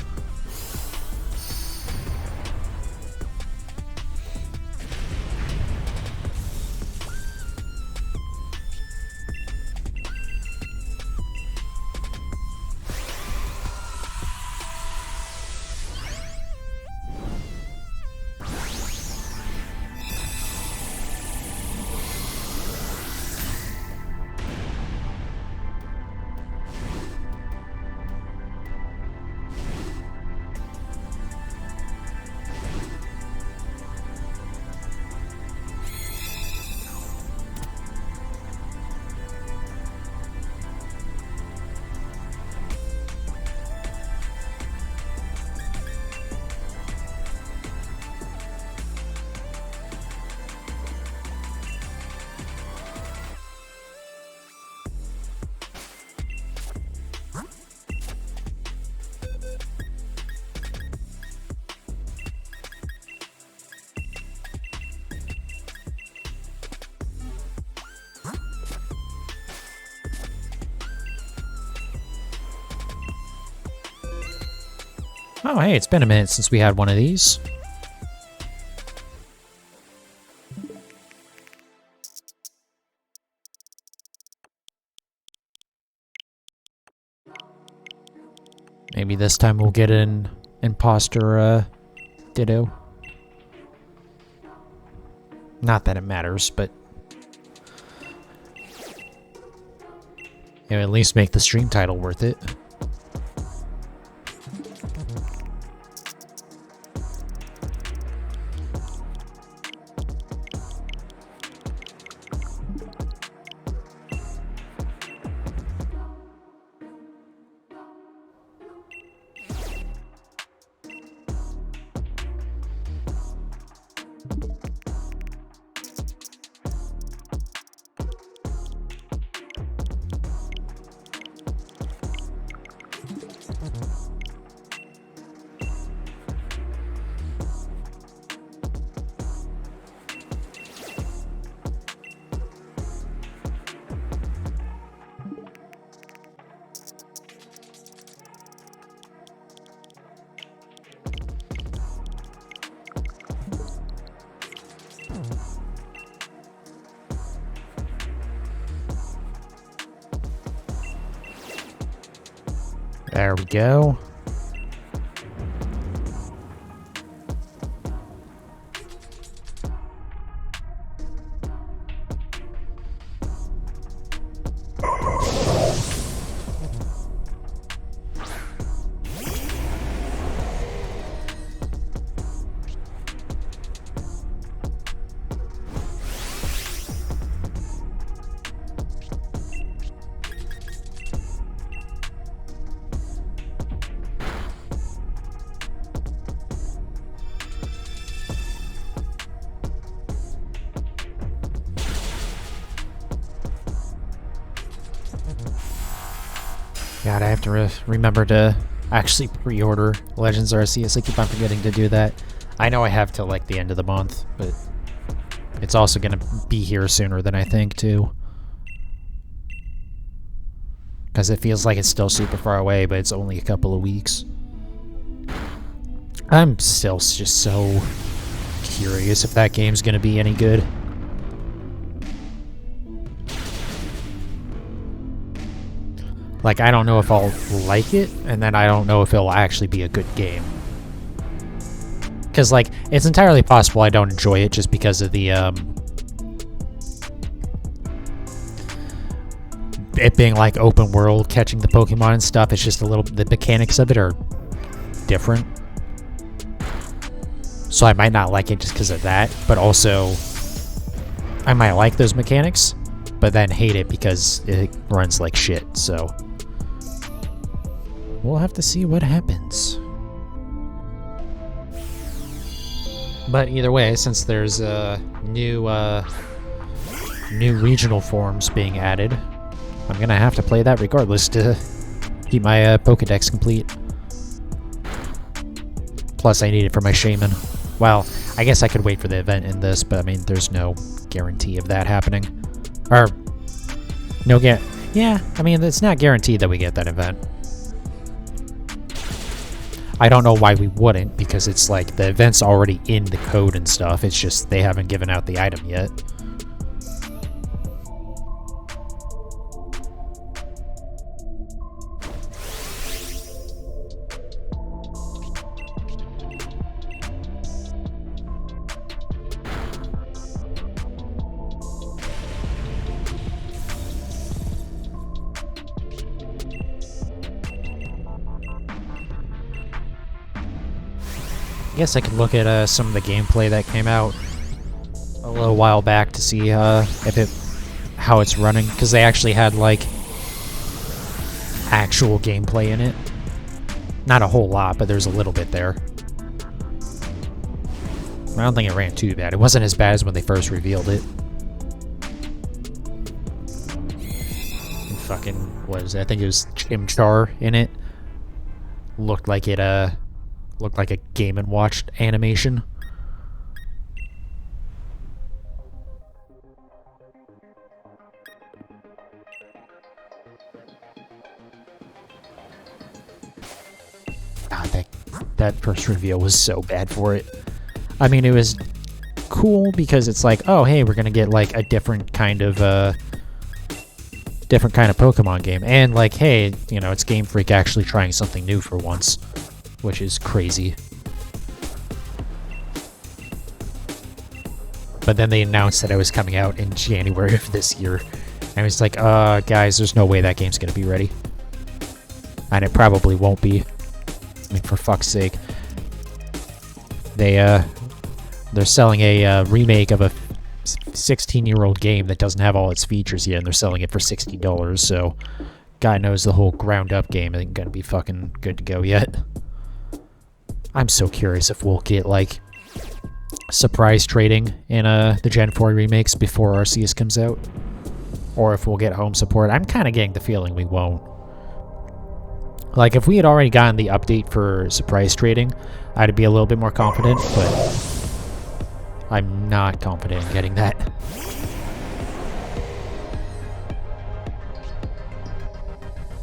Oh, hey, it's been a minute since we had one of these. Maybe this time we'll get an imposter, Ditto. Not that it matters, but... at least make the stream title worth it. There we go. God, I have to remember to actually pre-order Legends Arceus. I keep on forgetting to do that. I know I have till like the end of the month, but it's also going to be here sooner than I think, too. Because it feels like it's still super far away, but it's only a couple of weeks. I'm still just so curious if that game's going to be any good. Like, I don't know if I'll like it, and then I don't know if it'll actually be a good game. Because, like, it's entirely possible I don't enjoy it just because of the, it being, like, open world, catching the Pokemon and stuff. It's just a little, the mechanics of it are different. So I might not like it just because of that, but also, I might like those mechanics, but then hate it because it runs like shit, so... we'll have to see what happens. But either way, since there's new regional forms being added, I'm gonna have to play that regardless to keep my Pokedex complete. Plus, I need it for my Shaman. Well, I guess I could wait for the event in this, but I mean, there's no guarantee of that happening. Or, no yeah, I mean, it's not guaranteed that we get that event. I don't know why we wouldn't, because it's like the event's already in the code and stuff. It's just they haven't given out the item yet. I guess I could look at some of the gameplay that came out a little while back to see how it's running, because they actually had like actual gameplay in it. Not a whole lot, but there's a little bit there. I don't think it ran too bad. It wasn't as bad as when they first revealed it. And fucking, what is it? I think it was Chimchar in it. Looked like it looked like a Game & Watch animation. God, that first reveal was so bad for it. I mean, it was cool because it's like, oh, hey, we're gonna get like a different kind of Pokemon game, and like, hey, you know, it's Game Freak actually trying something new for once, which is crazy. But then they announced that it was coming out in January of this year, and I was like, guys, there's no way that game's gonna be ready, and it probably won't be. I mean, for fuck's sake, they're selling a remake of a 16-year-old game that doesn't have all its features yet, and they're selling it for $60, so God knows the whole ground-up game isn't gonna be fucking good to go yet. I'm so curious if we'll get, like, surprise trading in the Gen 4 remakes before Arceus comes out, or if we'll get home support. I'm kind of getting the feeling we won't. Like, if we had already gotten the update for surprise trading, I'd be a little bit more confident, but I'm not confident in getting that.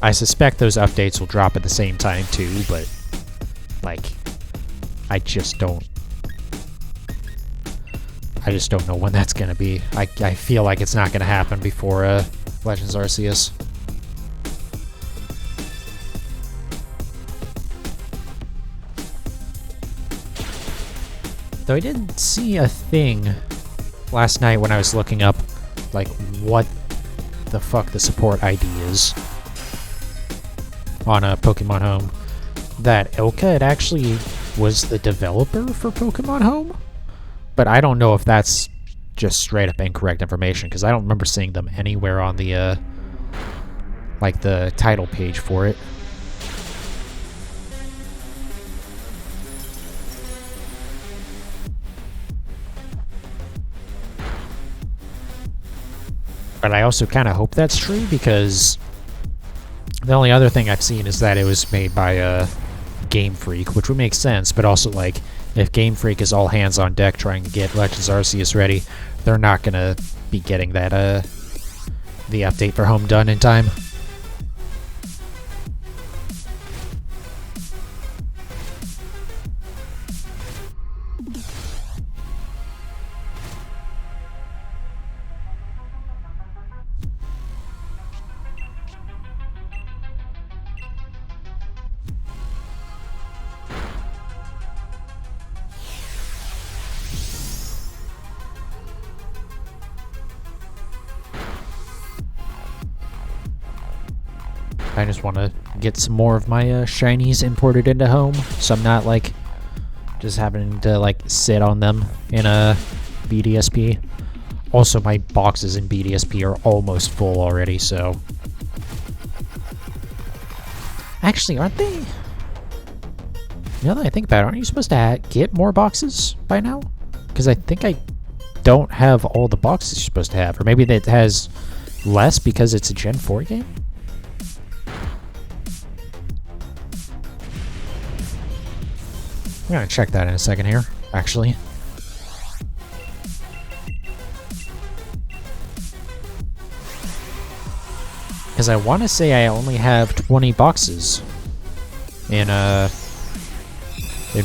I suspect those updates will drop at the same time too, but like, I just don't know when that's gonna be. I feel like it's not gonna happen before Legends Arceus. Though I did see a thing last night when I was looking up, like, what the fuck the support ID is on Pokemon Home, that Ilka had actually was the developer for Pokemon Home, but I don't know if that's just straight up incorrect information, because I don't remember seeing them anywhere on the like the title page for it. But I also kind of hope that's true, because the only other thing I've seen is that it was made by Game Freak, which would make sense, but also, like, if Game Freak is all hands on deck trying to get Legends Arceus ready, they're not going to be getting that the update for Home done in time. I just want to get some more of my shinies imported into Home, so I'm not, like, just having to, like, sit on them in a BDSP. Also, my boxes in BDSP are almost full already, so... Actually, aren't they... Now that I think about it, aren't you supposed to get more boxes by now? Because I think I don't have all the boxes you're supposed to have. Or maybe it has less because it's a Gen 4 game? I'm gonna check that in a second here, actually. Because I want to say I only have 20 boxes in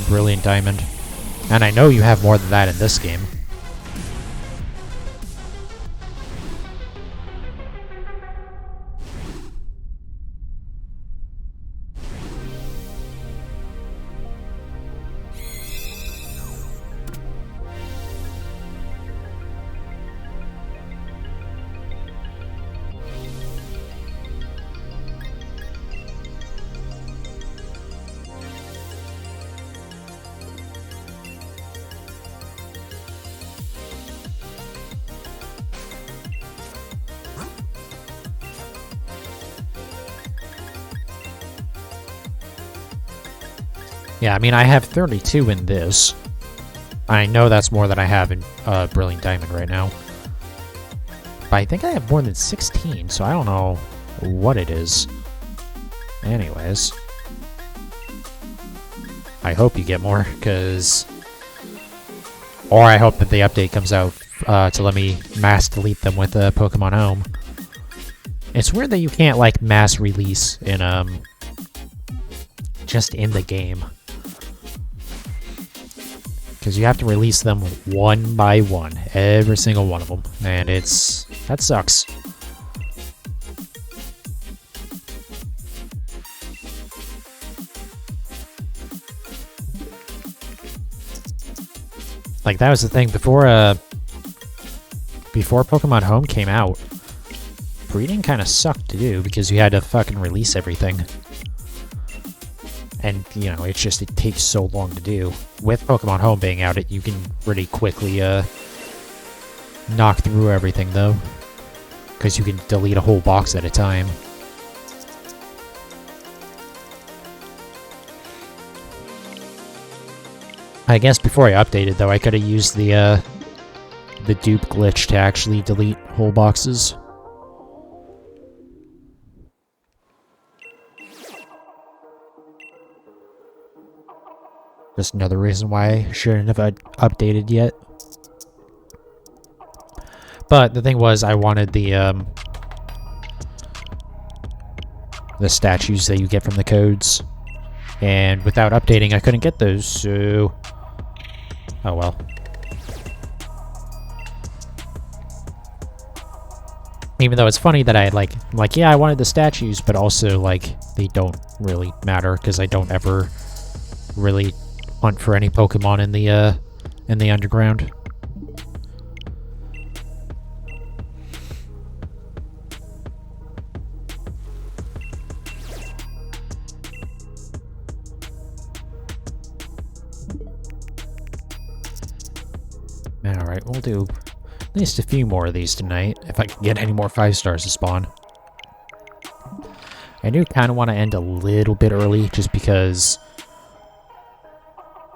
Brilliant Diamond. And I know you have more than that in this game. Yeah, I mean, I have 32 in this. I know that's more than I have in Brilliant Diamond right now. But I think I have more than 16, so I don't know what it is. Anyways. I hope you get more, because... Or I hope that the update comes out to let me mass delete them with Pokemon Home. It's weird that you can't, like, mass release in, just in the game. Because you have to release them one by one. Every single one of them. And that sucks. Like, that was the thing before Pokemon Home came out. Breeding kind of sucked to do because you had to fucking release everything. And, you know, it takes so long to do. With Pokemon Home being out, you can pretty quickly knock through everything, though. Because you can delete a whole box at a time. I guess before I updated, though, I could have used the dupe glitch to actually delete whole boxes. Just another reason why I shouldn't have updated yet. But the thing was, I wanted the statues that you get from the codes. And without updating, I couldn't get those, so... Oh well. Even though it's funny that I, yeah, I wanted the statues, but also, they don't really matter, because I don't ever really hunt for any Pokemon in the underground. Alright, we'll do at least a few more of these tonight, if I can get any more 5 stars to spawn. I do kind of want to end a little bit early, just because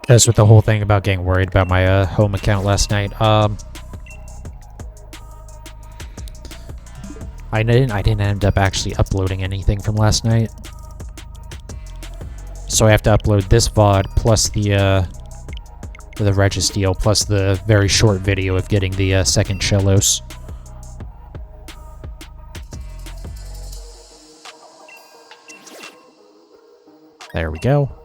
with the whole thing about getting worried about my home account last night. I didn't end up actually uploading anything from last night. So I have to upload this VOD plus the Registeel plus the very short video of getting the second Shellos. There we go.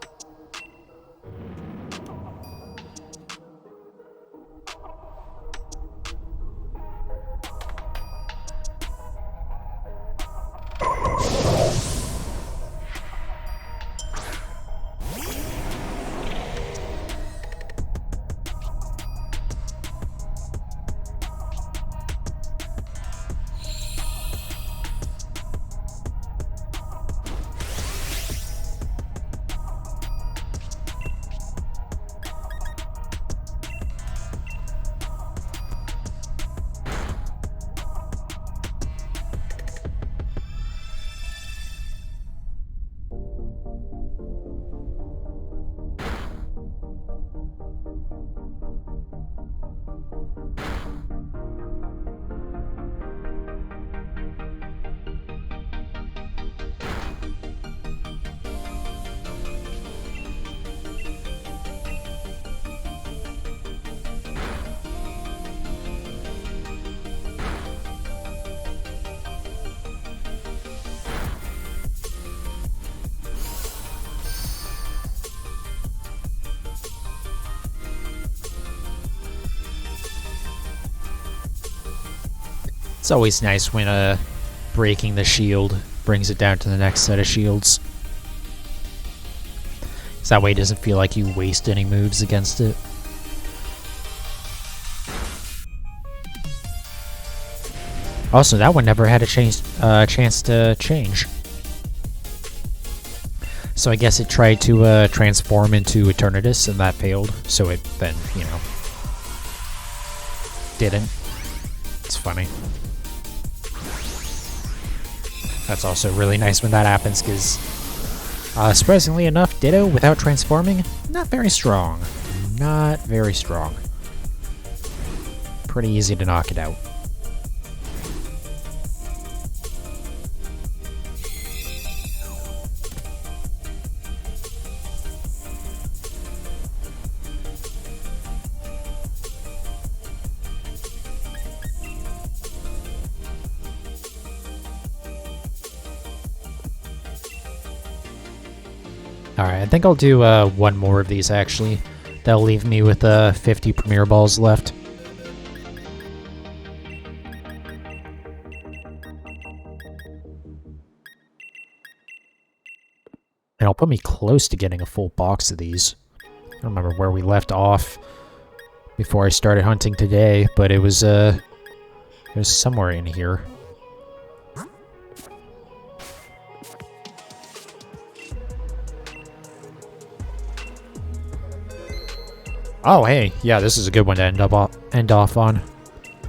It's always nice when breaking the shield brings it down to the next set of shields. So that way it doesn't feel like you waste any moves against it. Also, that one never had a chance to change. So I guess it tried to transform into Eternatus, and that failed. So it then, didn't. It's funny. That's also really nice when that happens, because surprisingly enough, Ditto, without transforming, not very strong. Not very strong. Pretty easy to knock it out. Alright, I think I'll do one more of these, actually. That'll leave me with 50 Premier Balls left. And it'll put me close to getting a full box of these. I don't remember where we left off before I started hunting today, but it was somewhere in here. Oh, hey, yeah, this is a good one to end off on.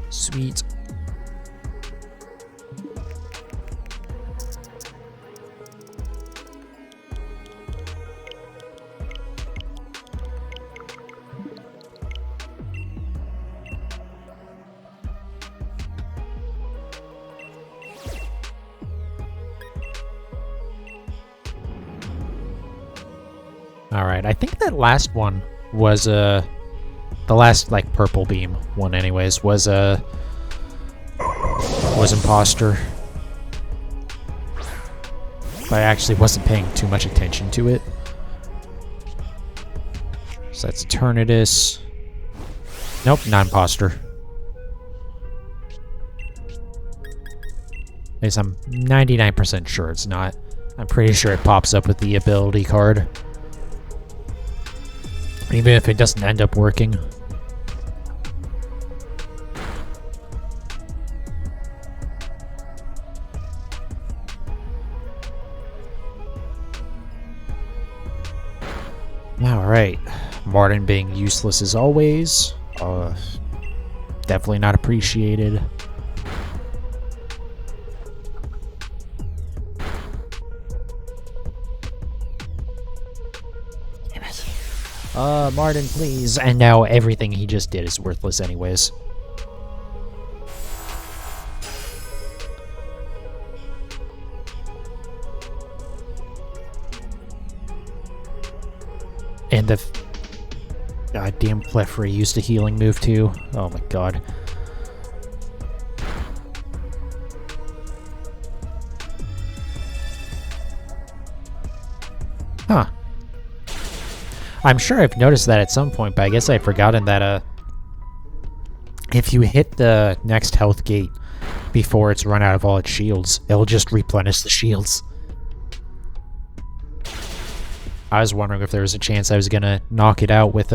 Sweet. Alright, I think that last one was, the last, like, purple beam one anyways, was imposter. But I actually wasn't paying too much attention to it. So that's Eternatus. Nope, not imposter. At least I'm 99% sure it's not. I'm pretty sure it pops up with the ability card. Even if it doesn't end up working. Alright. Martin being useless as always. Definitely not appreciated. Martin, please. And now everything he just did is worthless anyways. And the goddamn Clefairy used a healing move too. Oh my god. Huh. I'm sure I've noticed that at some point, but I guess I've forgotten that, if you hit the next health gate before it's run out of all its shields, it'll just replenish the shields. I was wondering if there was a chance I was gonna knock it out with,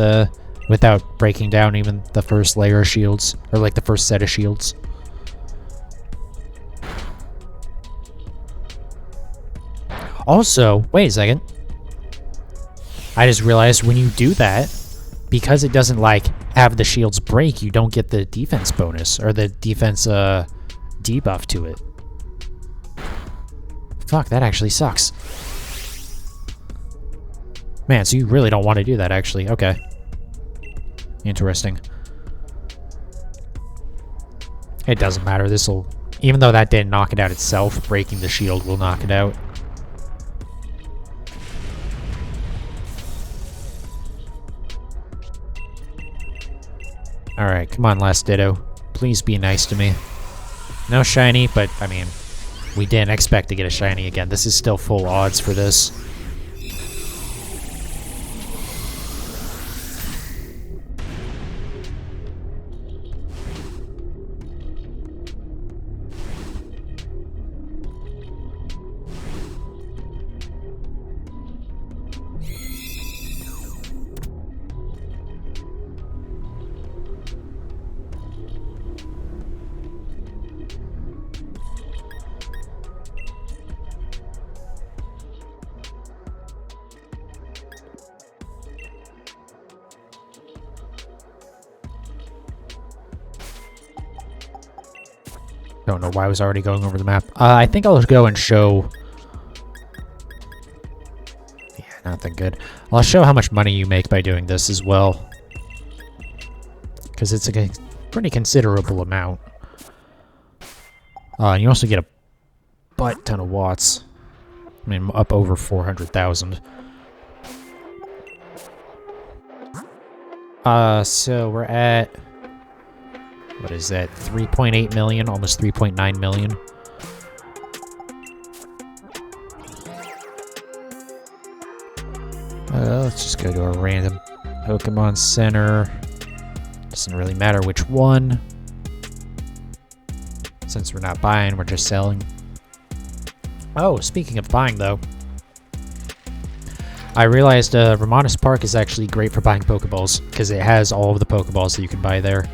without breaking down even the first layer of shields, or like the first set of shields. Also, wait a second. I just realized when you do that, because it doesn't, like, have the shields break, you don't get the defense bonus, or the defense, debuff to it. Fuck, that actually sucks. Man, so you really don't want to do that, actually. Okay. Interesting. It doesn't matter, this'll... Even though that didn't knock it out itself, breaking the shield will knock it out. Alright, come on, last Ditto. Please be nice to me. No shiny, but, I mean, we didn't expect to get a shiny again. This is still full odds for this. Don't know why I was already going over the map. I think I'll go and show... Yeah, nothing good. I'll show how much money you make by doing this as well. Because it's a pretty considerable amount. And you also get a butt ton of watts. I mean, up over 400,000. So we're at... What is that? 3.8 million, almost 3.9 million. Let's just go to a random Pokemon Center. Doesn't really matter which one. Since we're not buying, we're just selling. Oh, speaking of buying though, I realized Romanus Park is actually great for buying Pokeballs because it has all of the Pokeballs that you can buy there.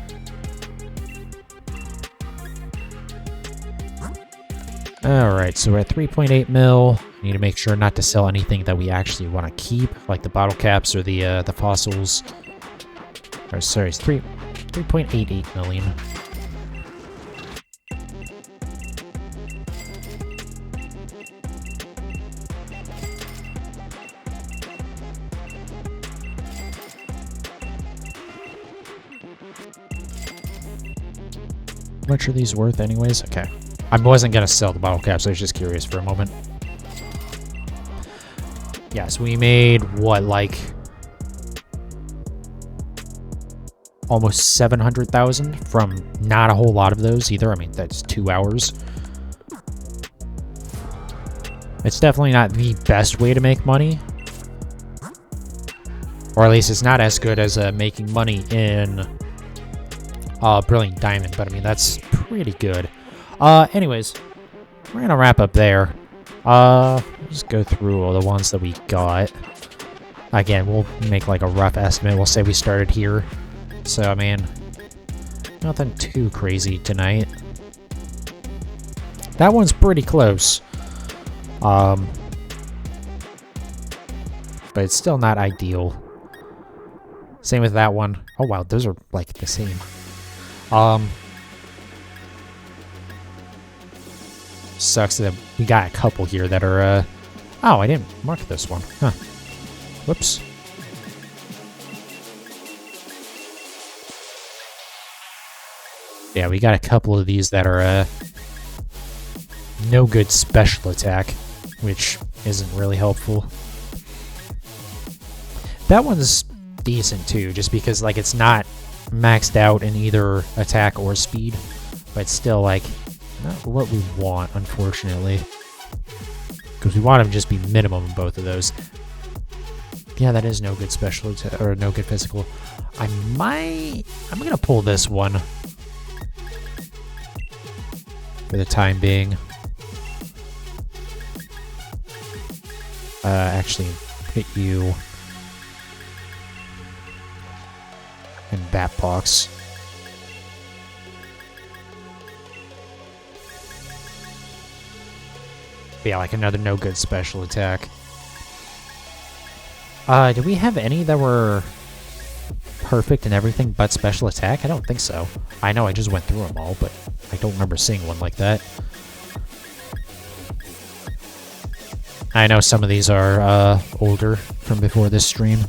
Alright, so we're at 3.8 mil. Need to make sure not to sell anything that we actually want to keep, like the bottle caps or the fossils. Or sorry, it's 3.88 million. How much are these worth anyways? Okay. I wasn't going to sell the bottle caps, I was just curious for a moment. Yeah, so we made, what, like... almost 700,000 from not a whole lot of those either. I mean, that's 2 hours. It's definitely not the best way to make money. Or at least it's not as good as making money in Brilliant Diamond, but I mean, that's pretty good. Anyways, we're gonna wrap up there. Just go through all the ones that we got. Again, we'll make like a rough estimate. We'll say we started here. So, I mean, nothing too crazy tonight. That one's pretty close. But it's still not ideal. Same with that one. Oh wow, those are like the same. Sucks that we got a couple here that are, oh, I didn't mark this one. Huh. Whoops. Yeah, we got a couple of these that are, no good special attack, which isn't really helpful. That one's decent too, just because, like, it's not maxed out in either attack or speed, but it's still, like, not what we want, unfortunately. Because we want them to just be minimum in both of those. Yeah, that is no good special attack, or no good physical. I'm gonna pull this one. For the time being. Actually, put you in that box. Yeah, like another no good special attack. Did we have any that were perfect in everything but special attack? I don't think so. I know I just went through them all, but I don't remember seeing one like that. I know some of these are older from before this stream.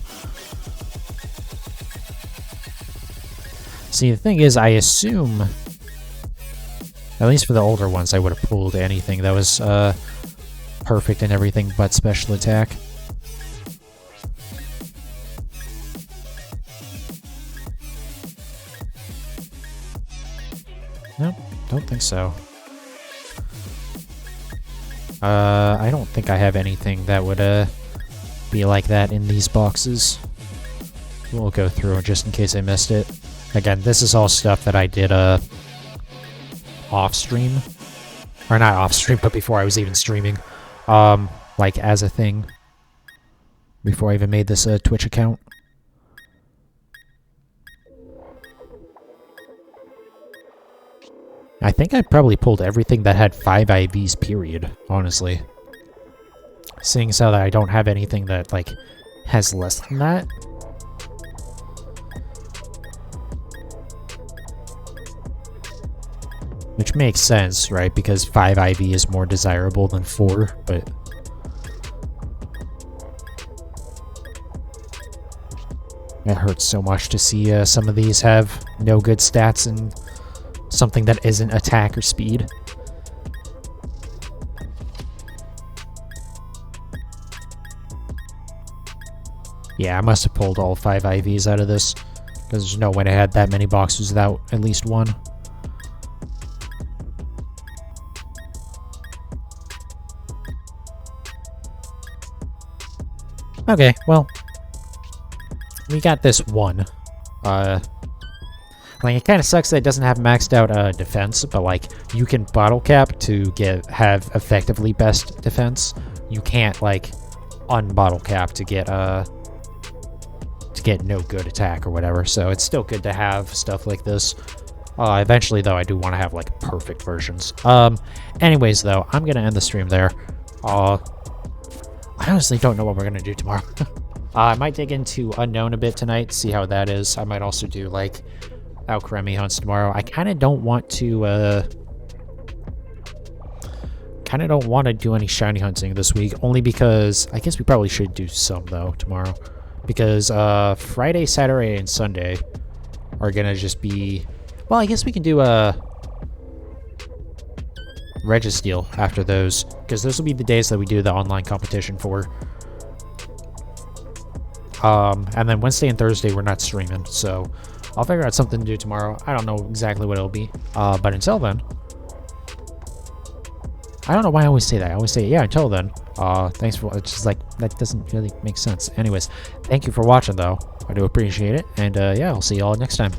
See, the thing is, I assume, at least for the older ones, I would have pulled anything that was perfect in everything but special attack. Nope, don't think so. I don't think I have anything that would be like that in these boxes. We'll go through it just in case I missed it. Again, this is all stuff that I did off stream. Or not off stream, but before I was even streaming. Like as a thing. Before I even made this Twitch account. I think I probably pulled everything that had 5 IVs, period, honestly. Seeing as how that I don't have anything that, like, has less than that. Which makes sense, right? Because 5 IV is more desirable than 4, but... It hurts so much to see some of these have no good stats and something that isn't attack or speed. Yeah, I must have pulled all 5 IVs out of this, because there's no way I had that many boxes without at least one. Okay, well, we got this one. Like, it kind of sucks that it doesn't have maxed out defense, but like, you can bottle cap to have effectively best defense. You can't like unbottle cap to get no good attack or whatever. So it's still good to have stuff like this. Eventually, though, I do want to have like perfect versions. Anyways, though, I'm gonna end the stream there. I honestly don't know what we're gonna do tomorrow. I might dig into Unknown a bit tonight, see how that is. I might also do like Alcremie hunts tomorrow. I kind of don't want to do any shiny hunting this week, only because I guess we probably should do some though tomorrow, because Friday, Saturday, and Sunday are gonna just be, well, I guess we can do a Registeel after those, because those will be the days that we do the online competition for. And then Wednesday and Thursday we're not streaming, so I'll figure out something to do tomorrow. I don't know exactly what it'll be, but until then, I don't know why I always say that. I always say, yeah, until then. Thanks for, it's just like, that doesn't really make sense. Anyways, thank you for watching though. I do appreciate it, and yeah, I'll see y'all next time.